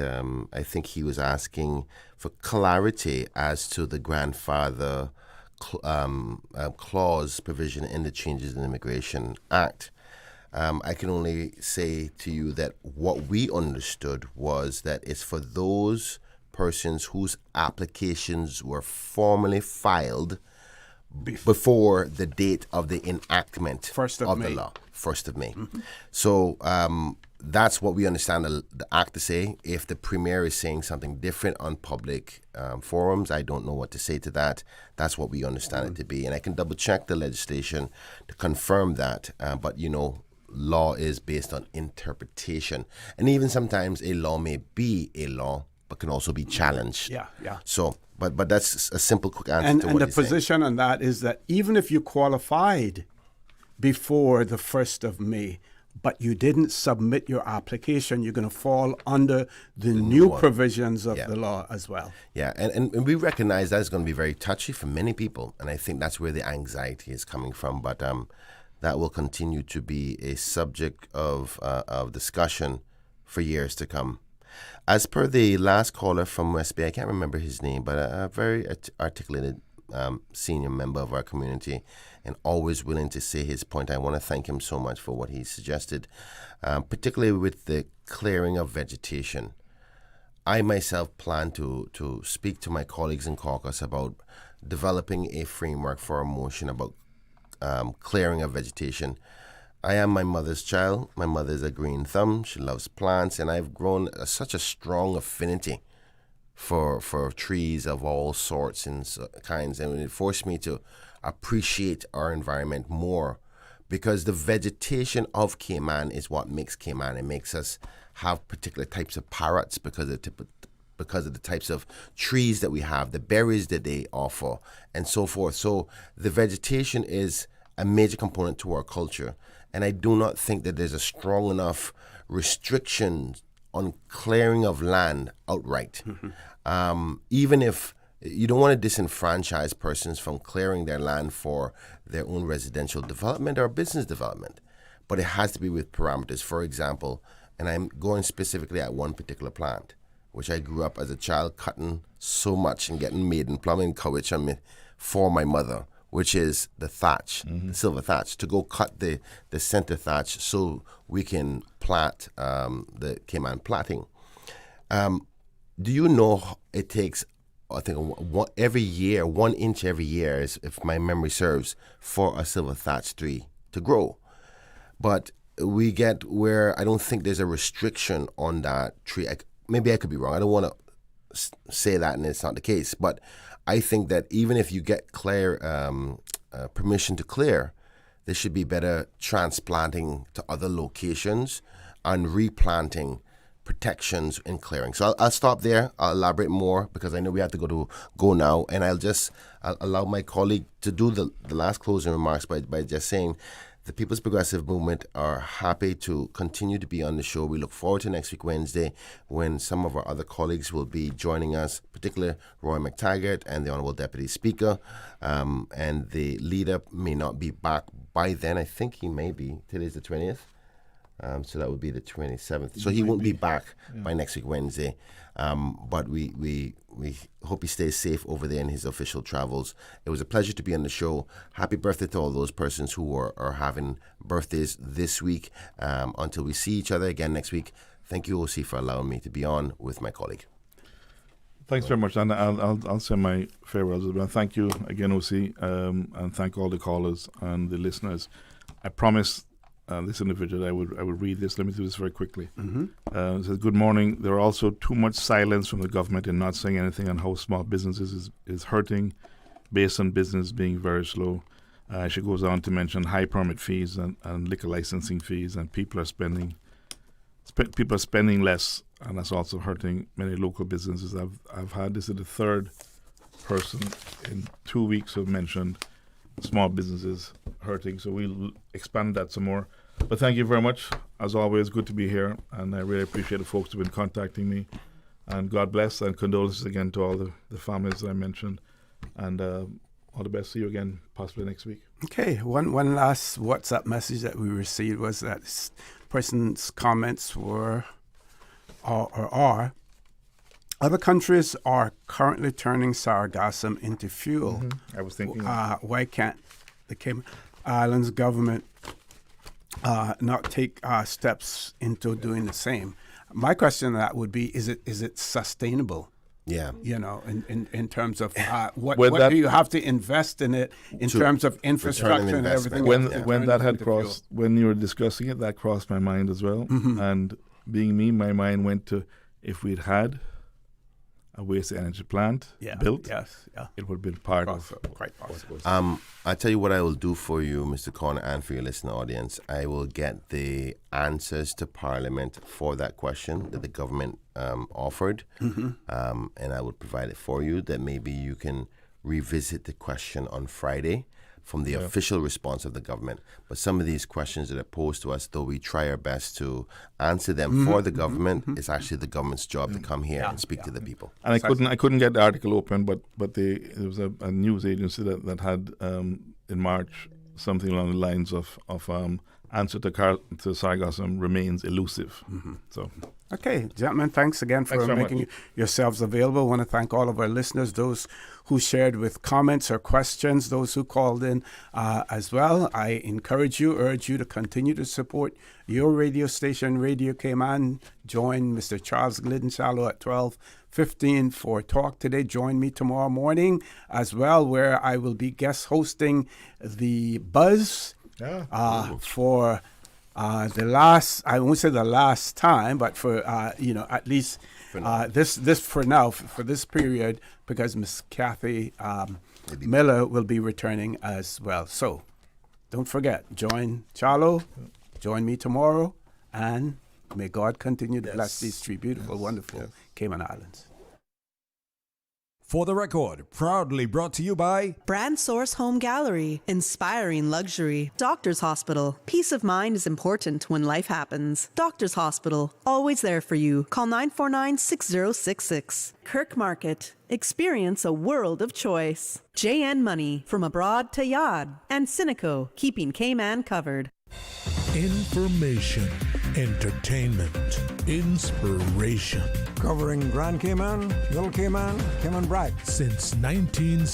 I think he was asking for clarity as to the grandfather clause provision in the Changes in Immigration Act. I can only say to you that what we understood was that it's for those persons whose applications were formally filed before the date of the enactment of the law, 1st of May. So that's what we understand the act to say. If the Premier is saying something different on public forums, I don't know what to say to that. That's what we understand it to be. And I can double check the legislation to confirm that. But, you know, law is based on interpretation. And even sometimes a law may be a law, but can also be challenged. Yeah. So, but that's a simple, quick answer And to what the he's saying. position on that is that even if you qualified before the 1st of May, but you didn't submit your application, you're going to fall under the new provisions of the law as well. Yeah, and we recognize that's going to be very touchy for many people, and I think that's where the anxiety is coming from. But that will continue to be a subject of discussion for years to come. As per the last caller from West Bay, I can't remember his name, but a very articulated senior member of our community and always willing to say his point. I want to thank him so much for what he suggested, particularly with the clearing of vegetation. I myself plan to speak to my colleagues in caucus about developing a framework for a motion about clearing of vegetation. I am my mother's child. My mother is a green thumb. She loves plants, and I've grown such a strong affinity for trees of all sorts and kinds, and it forced me to appreciate our environment more, because the vegetation of Cayman is what makes Cayman. It makes us have particular types of parrots because of the types of trees that we have, the berries that they offer, and so forth. So the vegetation is a major component to our culture, and I do not think that there's a strong enough restriction on clearing of land outright. Even if you don't want to disenfranchise persons from clearing their land for their own residential development or business development, but it has to be with parameters. For example, and I'm going specifically at one particular plant, which I grew up as a child cutting so much and getting maiden plumbing coverage for my mother, which is the thatch, the silver thatch, to go cut the center thatch so we can plant the Cayman platting. Do you know it takes, I think, 1 inch every year, if my memory serves, for a silver thatch tree to grow. But we get where I don't think there's a restriction on that tree. Maybe I could be wrong. I don't want to say that and it's not the case. But I think that even if you get permission to clear, there should be better transplanting to other locations on replanting, protections, and clearing. So I'll stop there. I'll elaborate more because I know we have to go now, and I'll allow my colleague to do the last closing remarks by just saying the People's Progressive Movement are happy to continue to be on the show. We look forward to next week, Wednesday, when some of our other colleagues will be joining us, particularly Roy McTaggart and the Honorable Deputy Speaker. And the leader may not be back by then. I think he may be. Today's the 20th. So that would be the 27th. So he won't be back by next week, Wednesday. But we hope he stays safe over there in his official travels. It was a pleasure to be on the show. Happy birthday to all those persons who are having birthdays this week. Until we see each other again next week, thank you, OC, for allowing me to be on with my colleague. Thanks very much, and I'll send my farewells as well. Thank you again, OC, and thank all the callers and the listeners. I promise this individual I would read this. Let me do this very quickly. It says, good morning. There are also too much silence from the government in not saying anything on how small businesses is hurting based on business being very slow. She goes on to mention high permit fees and liquor licensing fees, and people are spending less, and that's also hurting many local businesses. I've had this is the third person in 2 weeks who have mentioned small businesses hurting, so we'll expand that some more. But thank you very much. As always, good to be here, and I really appreciate the folks who've been contacting me. And God bless, and condolences again to all the families that I mentioned. And all the best. See you again, possibly next week. Okay, one last WhatsApp message that we received was that this person's comments were or are other countries are currently turning sargassum into fuel. I was thinking why can't the Cayman Islands government not take steps into doing the same? My question to that would be, is it sustainable? Yeah. You know, in terms of what do you have to invest in it in terms of infrastructure and everything? When that had crossed, when you were discussing it, that crossed my mind as well. And being me, my mind went to if we'd had a waste energy plant built, it would have been part of quite possible. I'll tell you what I will do for you, Mr. Corner, and for your listener audience. I will get the answers to Parliament for that question that the government offered, and I will provide it for you, that maybe you can revisit the question on Friday from the official response of the government. But some of these questions that are posed to us, though we try our best to answer them for the government, it's actually the government's job to come here and speak to the people. And I couldn't get the article open, but there was a news agency that had in March something along the lines of answer to sargassum remains elusive. So. Okay, gentlemen, thanks again for making yourselves available. I want to thank all of our listeners, those who shared with comments or questions, those who called in as well. I urge you to continue to support your radio station, Radio Cayman. Join Mr. Charles Glidden-Shallow at 12:15 for Talk Today. Join me tomorrow morning as well, where I will be guest hosting the Buzz for the last, I won't say the last time, but for at least this for now, for this period, because Miss Kathy Miller will be returning as well. So don't forget, join Charlo, join me tomorrow, and may God continue to bless these three beautiful, wonderful Cayman Islands. For the Record, proudly brought to you by Brand Source Home Gallery, inspiring luxury. Doctors Hospital, peace of mind is important when life happens. Doctors Hospital, always there for you. Call 949-6066. Kirk Market, experience a world of choice. JN Money, from abroad to Yad. And Cineco, keeping Cayman covered. Information, entertainment, inspiration. Covering Grand Cayman, Little Cayman, Cayman Brac. Since 1960.